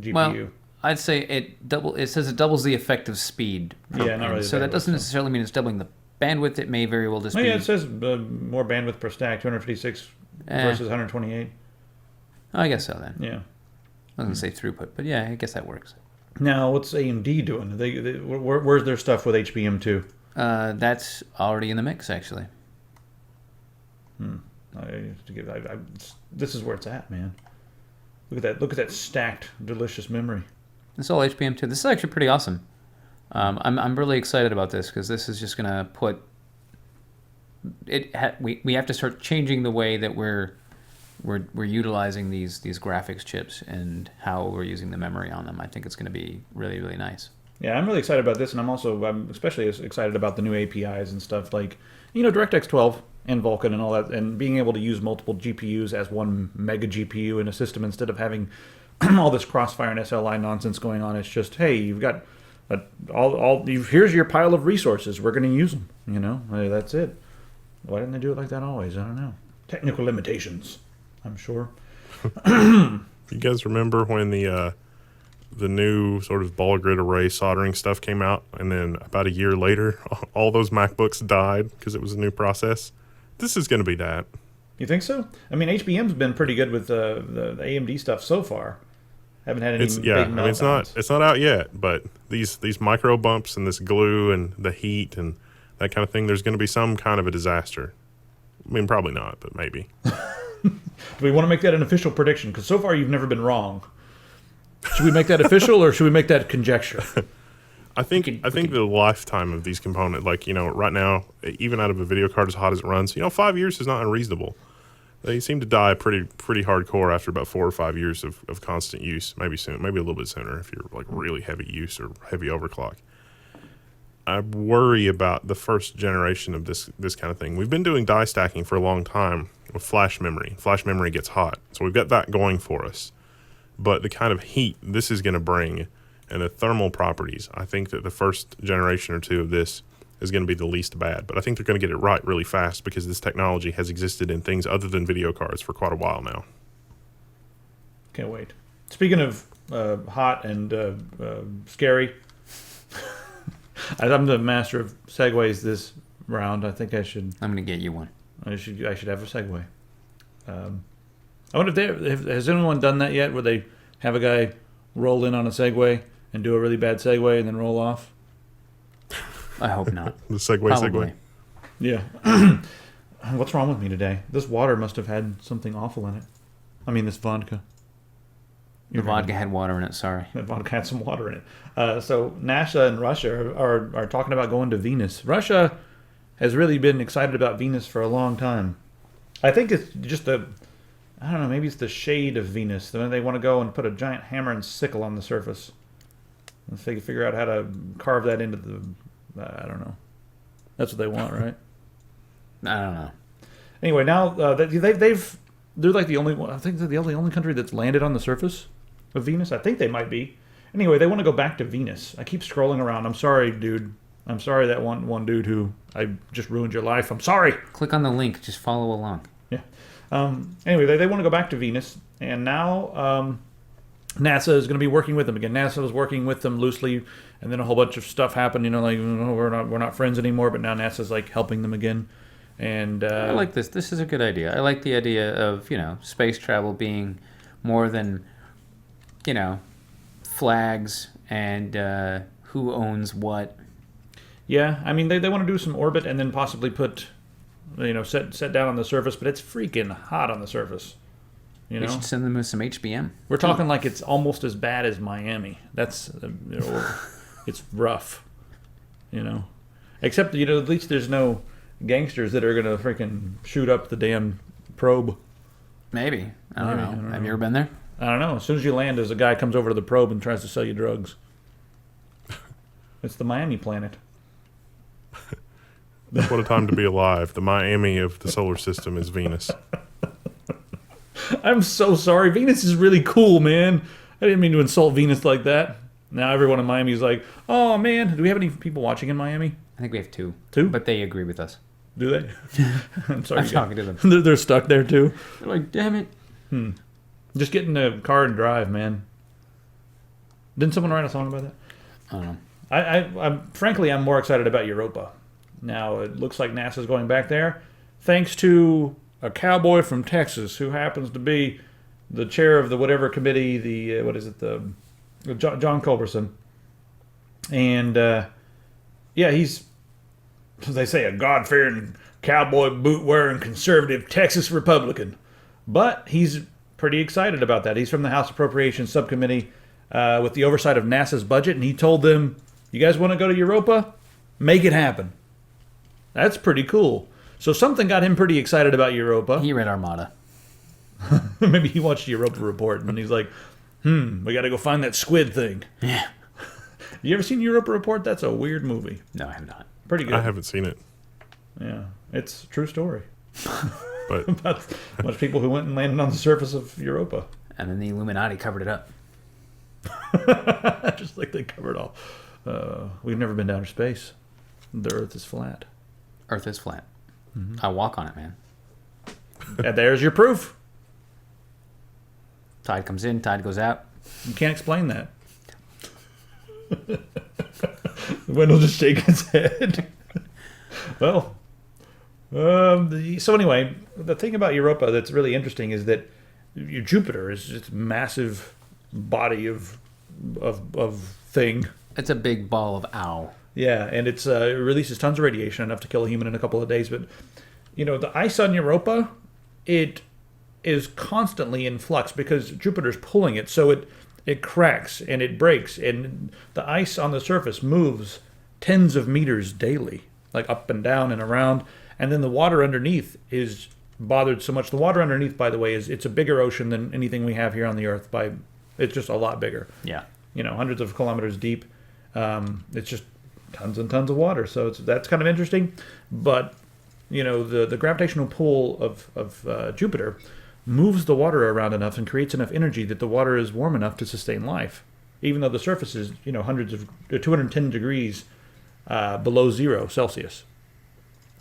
GPU. Well, I'd say it says it doubles the effective speed. Yeah, not really. So that doesn't necessarily mean it's doubling the bandwidth. It may very well just be. Yeah, it says more bandwidth per stack, 256 versus 128. I guess so then. Yeah. I was gonna say throughput, but yeah, I guess that works. Now, what's AMD doing? Where's their stuff with HBM2? That's already in the mix, actually. This is where it's at, man. Look at that stacked, delicious memory. It's all HBM2. This is actually pretty awesome. I'm really excited about this because this is just gonna put it. We have to start changing the way that we're utilizing these graphics chips and how we're using the memory on them. I think it's going to be really, really nice. Yeah, I'm really excited about this, and I'm especially excited about the new APIs and stuff like, DirectX 12 and Vulkan and all that, and being able to use multiple GPUs as one mega GPU in a system instead of having all this Crossfire and SLI nonsense going on. It's just, hey, you've got here's your pile of resources. We're going to use them. That's it. Why didn't they do it like that always? I don't know. Technical limitations, I'm sure. You guys remember when the new sort of ball grid array soldering stuff came out, and then about a year later, all those MacBooks died because it was a new process? This is going to be that. You think so? I mean, HBM's been pretty good with the AMD stuff so far. Haven't had any big meltdowns. It's not out yet, but these micro bumps and this glue and the heat and that kind of thing, there's going to be some kind of a disaster. I mean, probably not, but maybe. Do we want to make that an official prediction? Because so far you've never been wrong. Should we make that official, or should we make that conjecture? I think the lifetime of these components, right now, even out of a video card as hot as it runs, 5 years is not unreasonable. They seem to die pretty hardcore after about 4 or 5 years of constant use. Maybe a little bit sooner if you're like really heavy use or heavy overclock. I worry about the first generation of this kind of thing. We've been doing die stacking for a long time with flash memory. Flash memory gets hot, so we've got that going for us. But the kind of heat this is going to bring and the thermal properties, I think that the first generation or two of this is going to be the least bad. But I think they're going to get it right really fast because this technology has existed in things other than video cards for quite a while now. Can't wait. Speaking of hot and scary, I'm the master of segues this round. I think I should. I'm going to get you one. I should have a segue. I wonder if has anyone done that yet, where they have a guy roll in on a segue and do a really bad segue and then roll off? I hope not. The segue. Yeah. What's wrong with me today? This water must have had something awful in it. I mean, this vodka. The vodka had water in it, sorry. The vodka had some water in it. So NASA and Russia are talking about going to Venus. Russia has really been excited about Venus for a long time. I think it's just I don't know, maybe it's the shade of Venus. They want to go and put a giant hammer and sickle on the surface and figure out how to carve that into the... I don't know. That's what they want, right? I don't know. Anyway, now they're like the only one. I think they're the only country that's landed on the surface of Venus. I think they might be. Anyway, they want to go back to Venus. I keep scrolling around. I'm sorry, dude. I'm sorry that one dude who I just ruined your life. I'm sorry. Click on the link. Just follow along. Yeah. Anyway, they want to go back to Venus, and now NASA is going to be working with them again. NASA was working with them loosely, and then a whole bunch of stuff happened. Like we're not friends anymore. But now NASA's like helping them again. And I like this. This is a good idea. I like the idea of space travel being more than flags and who owns what. Yeah, I mean they want to do some orbit and then possibly put set down on the surface, but it's freaking hot on the surface. We should send them with some HBM. We're talking like it's almost as bad as Miami. That's it's rough. Except at least there's no gangsters that are gonna freaking shoot up the damn probe. Maybe. I don't know. Have you ever been there? I don't know. As soon as you land, there's a guy comes over to the probe and tries to sell you drugs. It's the Miami planet. What a time to be alive. The Miami of the solar system is Venus. I'm so sorry. Venus is really cool, man. I didn't mean to insult Venus like that. Now everyone in Miami is like, oh, man. Do we have any people watching in Miami? I think we have two. Two? But they agree with us. Do they? I'm sorry. I'm talking to them. They're stuck there, too. They're like, damn it. Just get in a car and drive, man. Didn't someone write a song about that? I don't know. I'm more excited about Europa. Now, it looks like NASA's going back there, thanks to a cowboy from Texas who happens to be the chair of the whatever committee, John Culberson. And, he's, as they say, a God-fearing, cowboy boot-wearing, conservative Texas Republican. But he's pretty excited about that. He's from the House Appropriations Subcommittee with the oversight of NASA's budget, and he told them, you guys want to go to Europa? Make it happen. That's pretty cool. So something got him pretty excited about Europa. He read Armada. Maybe he watched Europa Report, and he's like, we got to go find that squid thing. Yeah. You ever seen Europa Report? That's a weird movie. No, I have not. Pretty good. I haven't seen it. Yeah, it's a true story. But About a bunch of people who went and landed on the surface of Europa. And then the Illuminati covered it up. Just like they covered all. We've never been to outer space. The Earth is flat. Earth is flat. I walk on it, man. And there's your proof. Tide comes in, tide goes out. You can't explain that. Wendell just shaking his head. Well, so anyway, the thing about Europa that's really interesting is that Jupiter is just a massive body of thing. It's a big ball of ow. Yeah, and it releases tons of radiation, enough to kill a human in a couple of days. But, the ice on Europa, it is constantly in flux because Jupiter's pulling it. So it cracks and it breaks. And the ice on the surface moves tens of meters daily, like up and down and around. And then the water underneath is bothered so much. The water underneath, by the way, it's a bigger ocean than anything we have here on the Earth. It's just a lot bigger. Yeah. Hundreds of kilometers deep. It's just tons and tons of water, so that's kind of interesting. But the gravitational pull of Jupiter moves the water around enough and creates enough energy that the water is warm enough to sustain life, even though the surface is 210 degrees below 0 Celsius.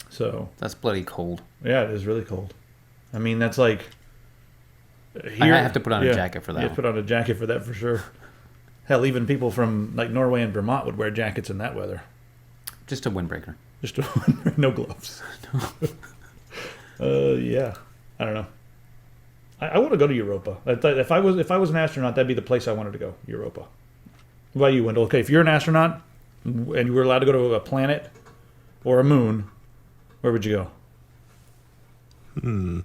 So that's bloody cold. Yeah, it is really cold. I mean, that's like here, I have to put on a jacket for that. You have to put on a jacket for that for sure. Hell, even people from like Norway and Vermont would wear jackets in that weather. Just a windbreaker. No gloves. Yeah, I don't know. I want to go to Europa. If I was an astronaut, that'd be the place I wanted to go. Europa. What about you, Wendell? Okay, if you're an astronaut and you were allowed to go to a planet or a moon, where would you go?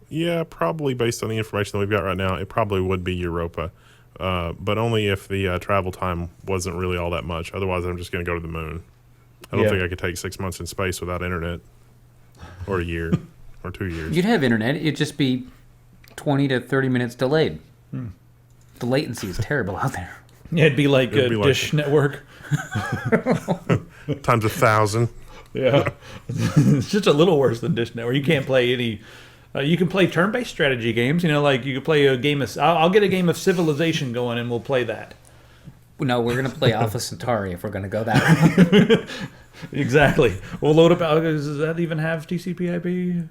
Yeah, probably based on the information that we've got right now, it probably would be Europa. But only if the travel time wasn't really all that much. Otherwise, I'm just going to go to the moon. I don't think I could take 6 months in space without internet. Or a year. Or 2 years. You'd have internet. It'd just be 20 to 30 minutes delayed. The latency is terrible out there. Yeah, it'd be like a Dish Network. Times 1,000. Yeah. It's just a little worse than Dish Network. You can't play any... you can play turn-based strategy games. Like you could play a game of... I'll get a game of Civilization going and we'll play that. No, we're going to play Alpha Centauri if we're going to go that way. Exactly. We'll load up... Does that even have TCP/IP?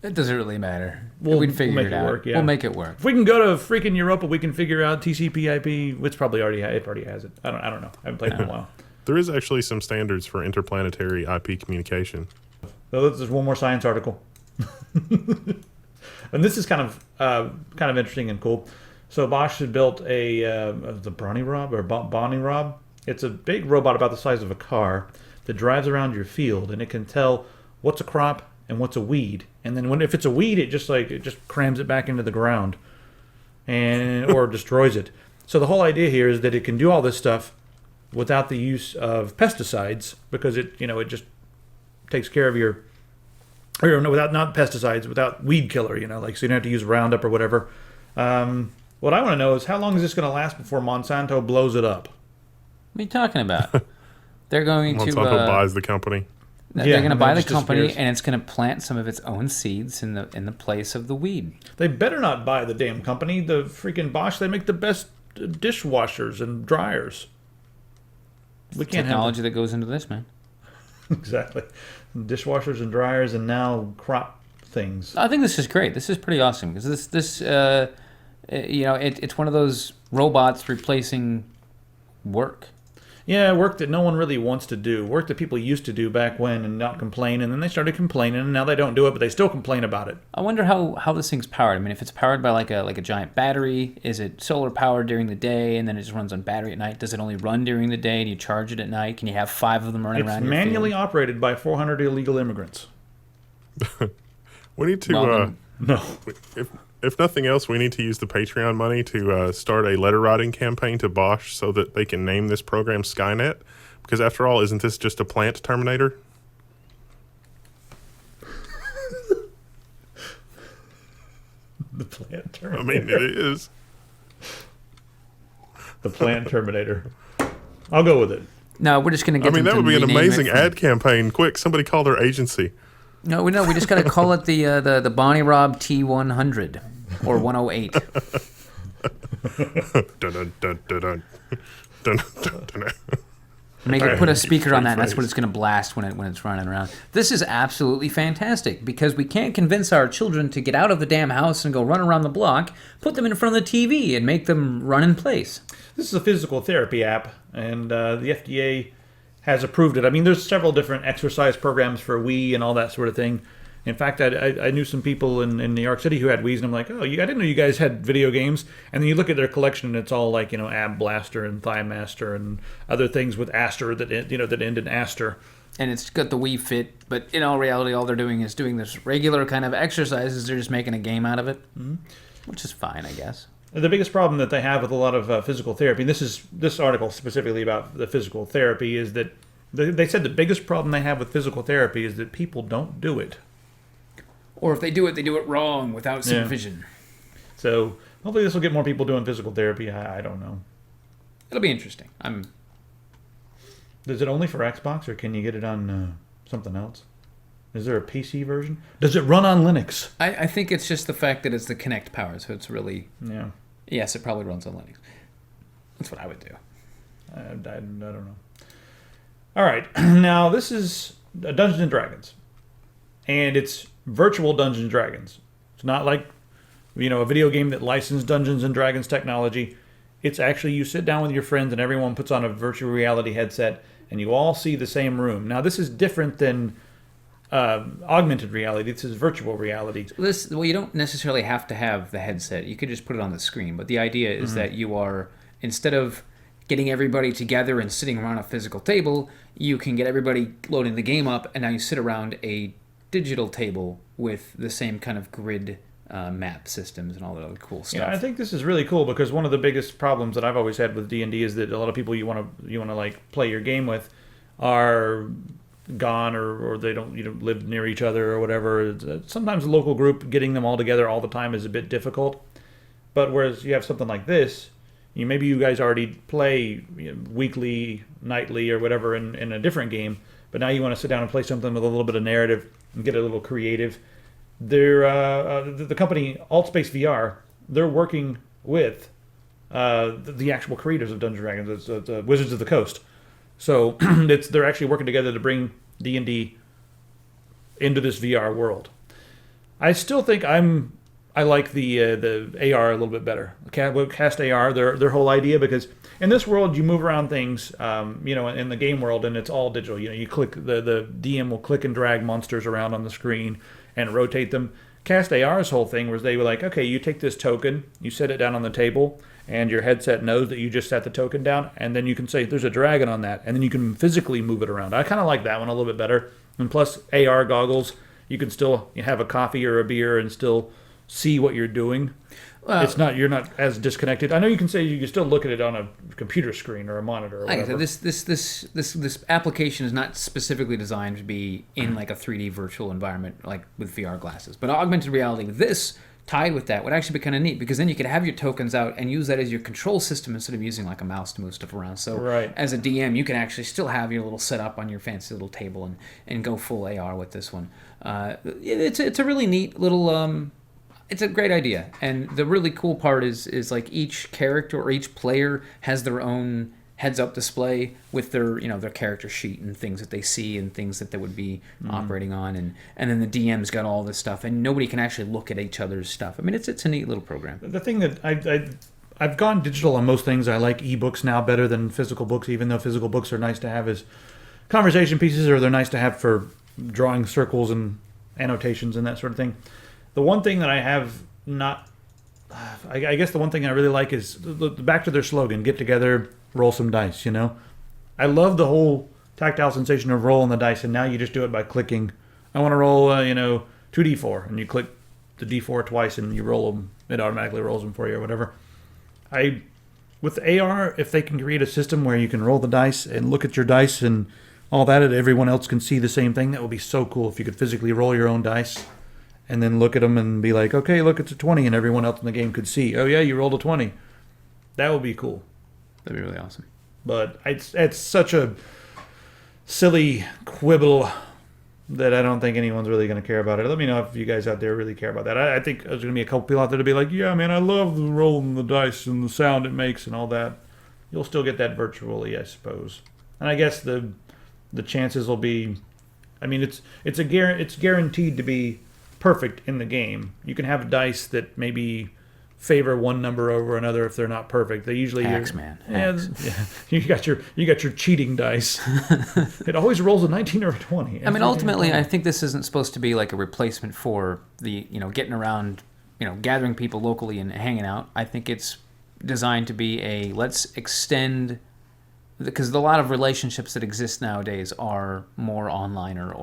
It doesn't really matter. We'll We'd figure make it it out. work, yeah. We'll make it work. If we can go to freaking Europa, we can figure out TCP/IP. It's probably already has it. I don't know. I haven't played it in a while. There is actually some standards for interplanetary IP communication. So this is one more science article, and this is kind of interesting and cool. So Bosch had built the Bonnie Rob. It's a big robot about the size of a car that drives around your field, and it can tell what's a crop and what's a weed. And then if it's a weed, it just crams it back into the ground, or destroys it. So the whole idea here is that it can do all this stuff without the use of pesticides, because it just takes care of without pesticides, without weed killer, so you don't have to use Roundup or whatever. What I want to know is how long is this going to last before Monsanto blows it up? What are you talking about? They're going Monsanto buys the company. They're going to buy the company, and it's going to plant some of its own seeds in the place of the weed. They better not buy the damn company. The freaking Bosch, they make the best dishwashers and dryers. We can't Technology that goes into this, man. Exactly. Dishwashers and dryers, and now crop things. I think this is great. This is pretty awesome because it's one of those robots replacing work. Yeah, work that no one really wants to do. Work that people used to do back when and not complain, and then they started complaining, and now they don't do it, but they still complain about it. I wonder how this thing's powered. I mean, if it's powered by like a giant battery, is it solar powered during the day and then it just runs on battery at night? Does it only run during the day and you charge it at night? Can you have 5 of them running around? It's manually operated by 400 illegal immigrants. We need to No. If nothing else, we need to use the Patreon money to start a letter writing campaign to Bosch so that they can name this program Skynet. Because after all, isn't this just a plant terminator? The plant terminator. I mean, it is. The plant terminator. I'll go with it. No, we're just going to get. I mean, that would be an amazing ad. ad campaign. Quick, somebody call their agency. No, we just got to call it the Bonnie Rob T100 or 108. Dun, dun, dun, dun, dun. Dun, dun, dun, dun. Make it put a speaker on that, and that's what it's going to blast when it's running around. This is absolutely fantastic because we can't convince our children to get out of the damn house and go run around the block. Put them in front of the TV and make them run in place. This is a physical therapy app, and the FDA has approved it. I mean, there's several different exercise programs for Wii and all that sort of thing. In fact, I knew some people in New York City who had Wii's, and I'm like, I didn't know you guys had video games. And then you look at their collection, and it's all like, Ab Blaster and Thigh Master and other things with Aster that end in Aster. And it's got the Wii Fit, but in all reality, all they're doing is doing this regular kind of exercises. They're just making a game out of it, which is fine, I guess. The biggest problem that they have with a lot of physical therapy, and this article specifically about the physical therapy, is that they said the biggest problem they have with physical therapy is that people don't do it. Or if they do it wrong without supervision. Yeah. So hopefully this will get more people doing physical therapy. I don't know. It'll be interesting. Is it only for Xbox, or can you get it on something else? Is there a PC version? Does it run on Linux? I think it's just the fact that it's the Kinect power, so it's really... Yeah. Yes, it probably runs on Linux. That's what I would do. I don't know. All right. Now, this is Dungeons & Dragons. And it's virtual Dungeons & Dragons. It's not like, a video game that licensed Dungeons & Dragons technology. It's actually you sit down with your friends and everyone puts on a virtual reality headset and you all see the same room. Now, this is different than augmented reality. This is virtual reality. Well, you don't necessarily have to have the headset. You could just put it on the screen. But the idea is that you are, instead of getting everybody together and sitting around a physical table, you can get everybody loading the game up, and now you sit around a digital table with the same kind of grid map systems and all that other cool stuff. Yeah, I think this is really cool because one of the biggest problems that I've always had with D&D is that a lot of people you want to like play your game with are gone or they don't live near each other or whatever. Sometimes a local group, getting them all together all the time is a bit difficult. But whereas you have something like this, maybe you guys already play weekly, nightly, or whatever in a different game, but now you want to sit down and play something with a little bit of narrative and get a little creative. The company Altspace VR, they're working with the actual creators of Dungeons & Dragons, it's Wizards of the Coast. So they're actually working together to bring D&D into this VR world. I still think I like the AR a little bit better. Cast AR, their whole idea, because in this world you move around things, in the game world, and it's all digital. You click the DM will click and drag monsters around on the screen and rotate them. Cast AR's whole thing was they were like, okay, you take this token, you set it down on the table, and your headset knows that you just set the token down, and then you can say there's a dragon on that, and then you can physically move it around. I kind of like that one a little bit better. And plus AR goggles, you can still have a coffee or a beer and still see what you're doing. You're not as disconnected. I know you can say you can still look at it on a computer screen or a monitor or whatever. Like I said, this application is not specifically designed to be in like a 3D virtual environment like with VR glasses. But augmented reality, this tied with that would actually be kind of neat, because then you could have your tokens out and use that as your control system instead of using like a mouse to move stuff around. So as a DM, you can actually still have your little setup on your fancy little table and go full AR with this one. It's a really neat little... It's a great idea, and the really cool part is like each character or each player has their own heads-up display with their their character sheet and things that they see and things that they would be operating on, and then the DM's got all this stuff, and nobody can actually look at each other's stuff. I mean, it's a neat little program. The thing that I've gone digital on most things. I like ebooks now better than physical books, even though physical books are nice to have as conversation pieces, or they're nice to have for drawing circles and annotations and that sort of thing. The one thing that I have not, I guess the one thing I really like is back to their slogan: get together, roll some dice. I love the whole tactile sensation of rolling the dice, and now you just do it by clicking. I want to roll, 2d4, and you click the d4 twice, and you roll them. It automatically rolls them for you, or whatever. With AR, if they can create a system where you can roll the dice and look at your dice and all that, and everyone else can see the same thing, that would be so cool. If you could physically roll your own dice and then look at them and be like, okay, look, it's a 20, and everyone else in the game could see, oh yeah, you rolled a 20. That would be cool. That'd be really awesome. But it's such a silly quibble that I don't think anyone's really going to care about it. Let me know if you guys out there really care about that. I think there's going to be a couple people out there to be like, yeah, man, I love the rolling the dice and the sound it makes and all that. You'll still get that virtually, I suppose. And I guess the chances will be, I mean, it's guaranteed to be perfect in the game. You can have dice that maybe favor one number over another if they're not perfect. They usually Hacks, man. Hacks. Yeah, you got your cheating dice. It always rolls a 19 or a 20. I mean, ultimately, I think this isn't supposed to be like a replacement for the getting around, gathering people locally and hanging out. I think it's designed to be a let's extend, because a lot of relationships that exist nowadays are more online or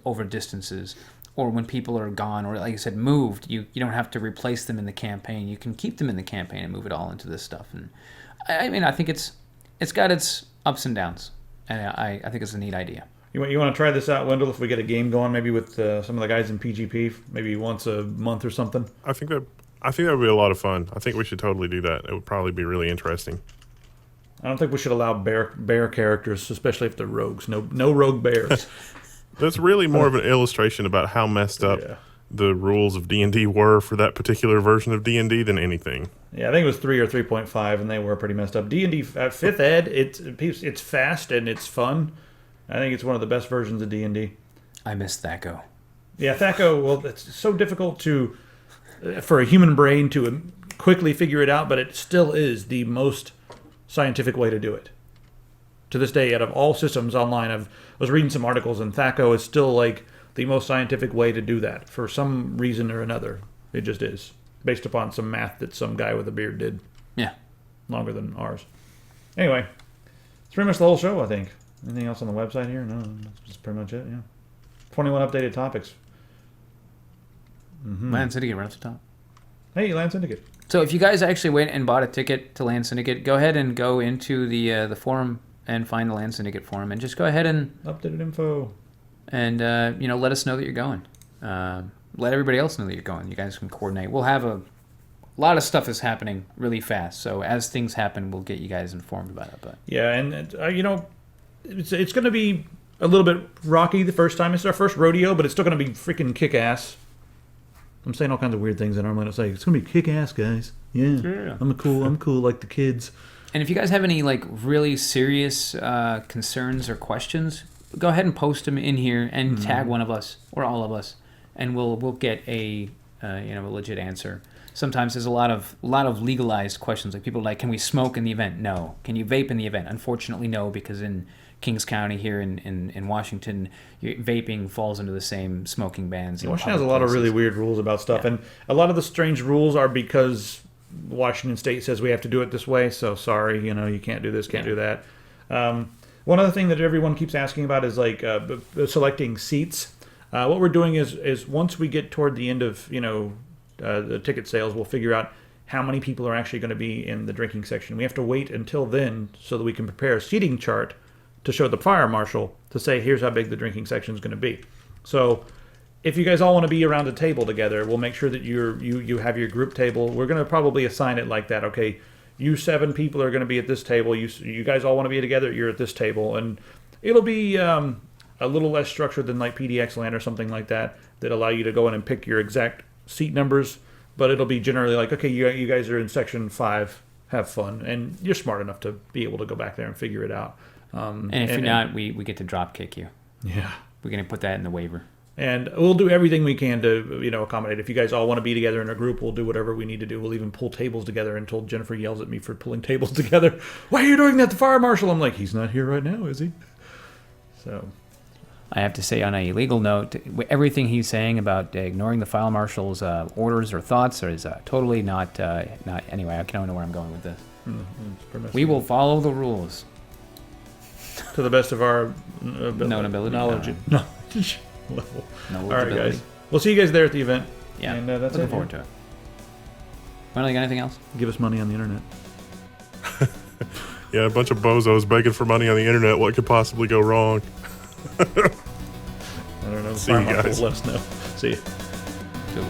over distances. Or when people are gone, or like you said, moved, you don't have to replace them in the campaign. You can keep them in the campaign and move it all into this stuff. And I mean, I think it's got its ups and downs, and I think it's a neat idea. You want to try this out, Wendell? If we get a game going, maybe with some of the guys in PGP, maybe once a month or something. I think that would be a lot of fun. I think we should totally do that. It would probably be really interesting. I don't think we should allow bear characters, especially if they're rogues. No rogue bears. That's really more of an illustration about how messed up the rules of D&D were for that particular version of D&D than anything. Yeah, I think it was 3 or 3.5, and they were pretty messed up. D&D 5th Ed, it's fast and it's fun. I think it's one of the best versions of D&D. I miss THAC0. Yeah, THAC0, well, it's so difficult for a human brain to quickly figure it out, but it still is the most scientific way to do it. To this day, out of all systems online, I was reading some articles, and THAC0 is still like the most scientific way to do that for some reason or another. It just is, based upon some math that some guy with a beard did. Yeah. Longer than ours. Anyway, it's pretty much the whole show, I think. Anything else on the website here? No, that's pretty much it, yeah. 21 updated topics. Mm-hmm. LAN Syndicate right off the top. Hey, LAN Syndicate. So if you guys actually went and bought a ticket to LAN Syndicate, go ahead and go into the forum and find the LAN Syndicate forum, and just go ahead and updated info, and let us know that you're going. Let everybody else know that you're going. You guys can coordinate. We'll have a lot of stuff is happening really fast, so as things happen, we'll get you guys informed about it. But yeah, and it's going to be a little bit rocky the first time. It's our first rodeo, but it's still going to be freaking kick-ass. I'm saying all kinds of weird things I normally don't say. It's going to be kick-ass, guys. Yeah. I'm cool like the kids. And if you guys have any like really serious concerns or questions, go ahead and post them in here and tag one of us or all of us, and we'll get a a legit answer. Sometimes there's a lot of legalized questions. Like people are like, can we smoke in the event? No. Can you vape in the event? Unfortunately, no, because in Kings County here in Washington, vaping falls into the same smoking bans. Washington has a lot of really weird rules about stuff, and a lot of the strange rules are because Washington State says we have to do it this way. So sorry, you can't do this, can't do that. One other thing that everyone keeps asking about is like selecting seats. What we're doing is once we get toward the end of the ticket sales, we'll figure out how many people are actually going to be in the drinking section. We have to wait until then so that we can prepare a seating chart to show the fire marshal to say, here's how big the drinking section is going to be. So if you guys all want to be around a table together, we'll make sure that you have your group table. We're going to probably assign it like that. Okay, you 7 people are going to be at this table. You guys all want to be together. You're at this table, and it'll be a little less structured than like PDX LAN or something like that allow you to go in and pick your exact seat numbers. But it'll be generally like, okay, you guys are in section 5. Have fun, and you're smart enough to be able to go back there and figure it out. And if you're not, we get to drop kick you. Yeah. We're going to put that in the waiver. And we'll do everything we can to, accommodate. If you guys all want to be together in a group, we'll do whatever we need to do. We'll even pull tables together until Jennifer yells at me for pulling tables together. Why are you doing that to Fire Marshal? I'm like, he's not here right now, is he? So I have to say on a legal note, everything he's saying about ignoring the Fire Marshal's orders or thoughts is totally not. Anyway, I don't know where I'm going with this. We will follow the rules. To the best of our knowledge level. All right, guys. We'll see you guys there at the event. Yeah, and that's looking forward to it. Well, you got anything else? Give us money on the internet. Yeah, a bunch of bozos begging for money on the internet. What could possibly go wrong? I don't know. See you guys. Let us know. See you. Cool.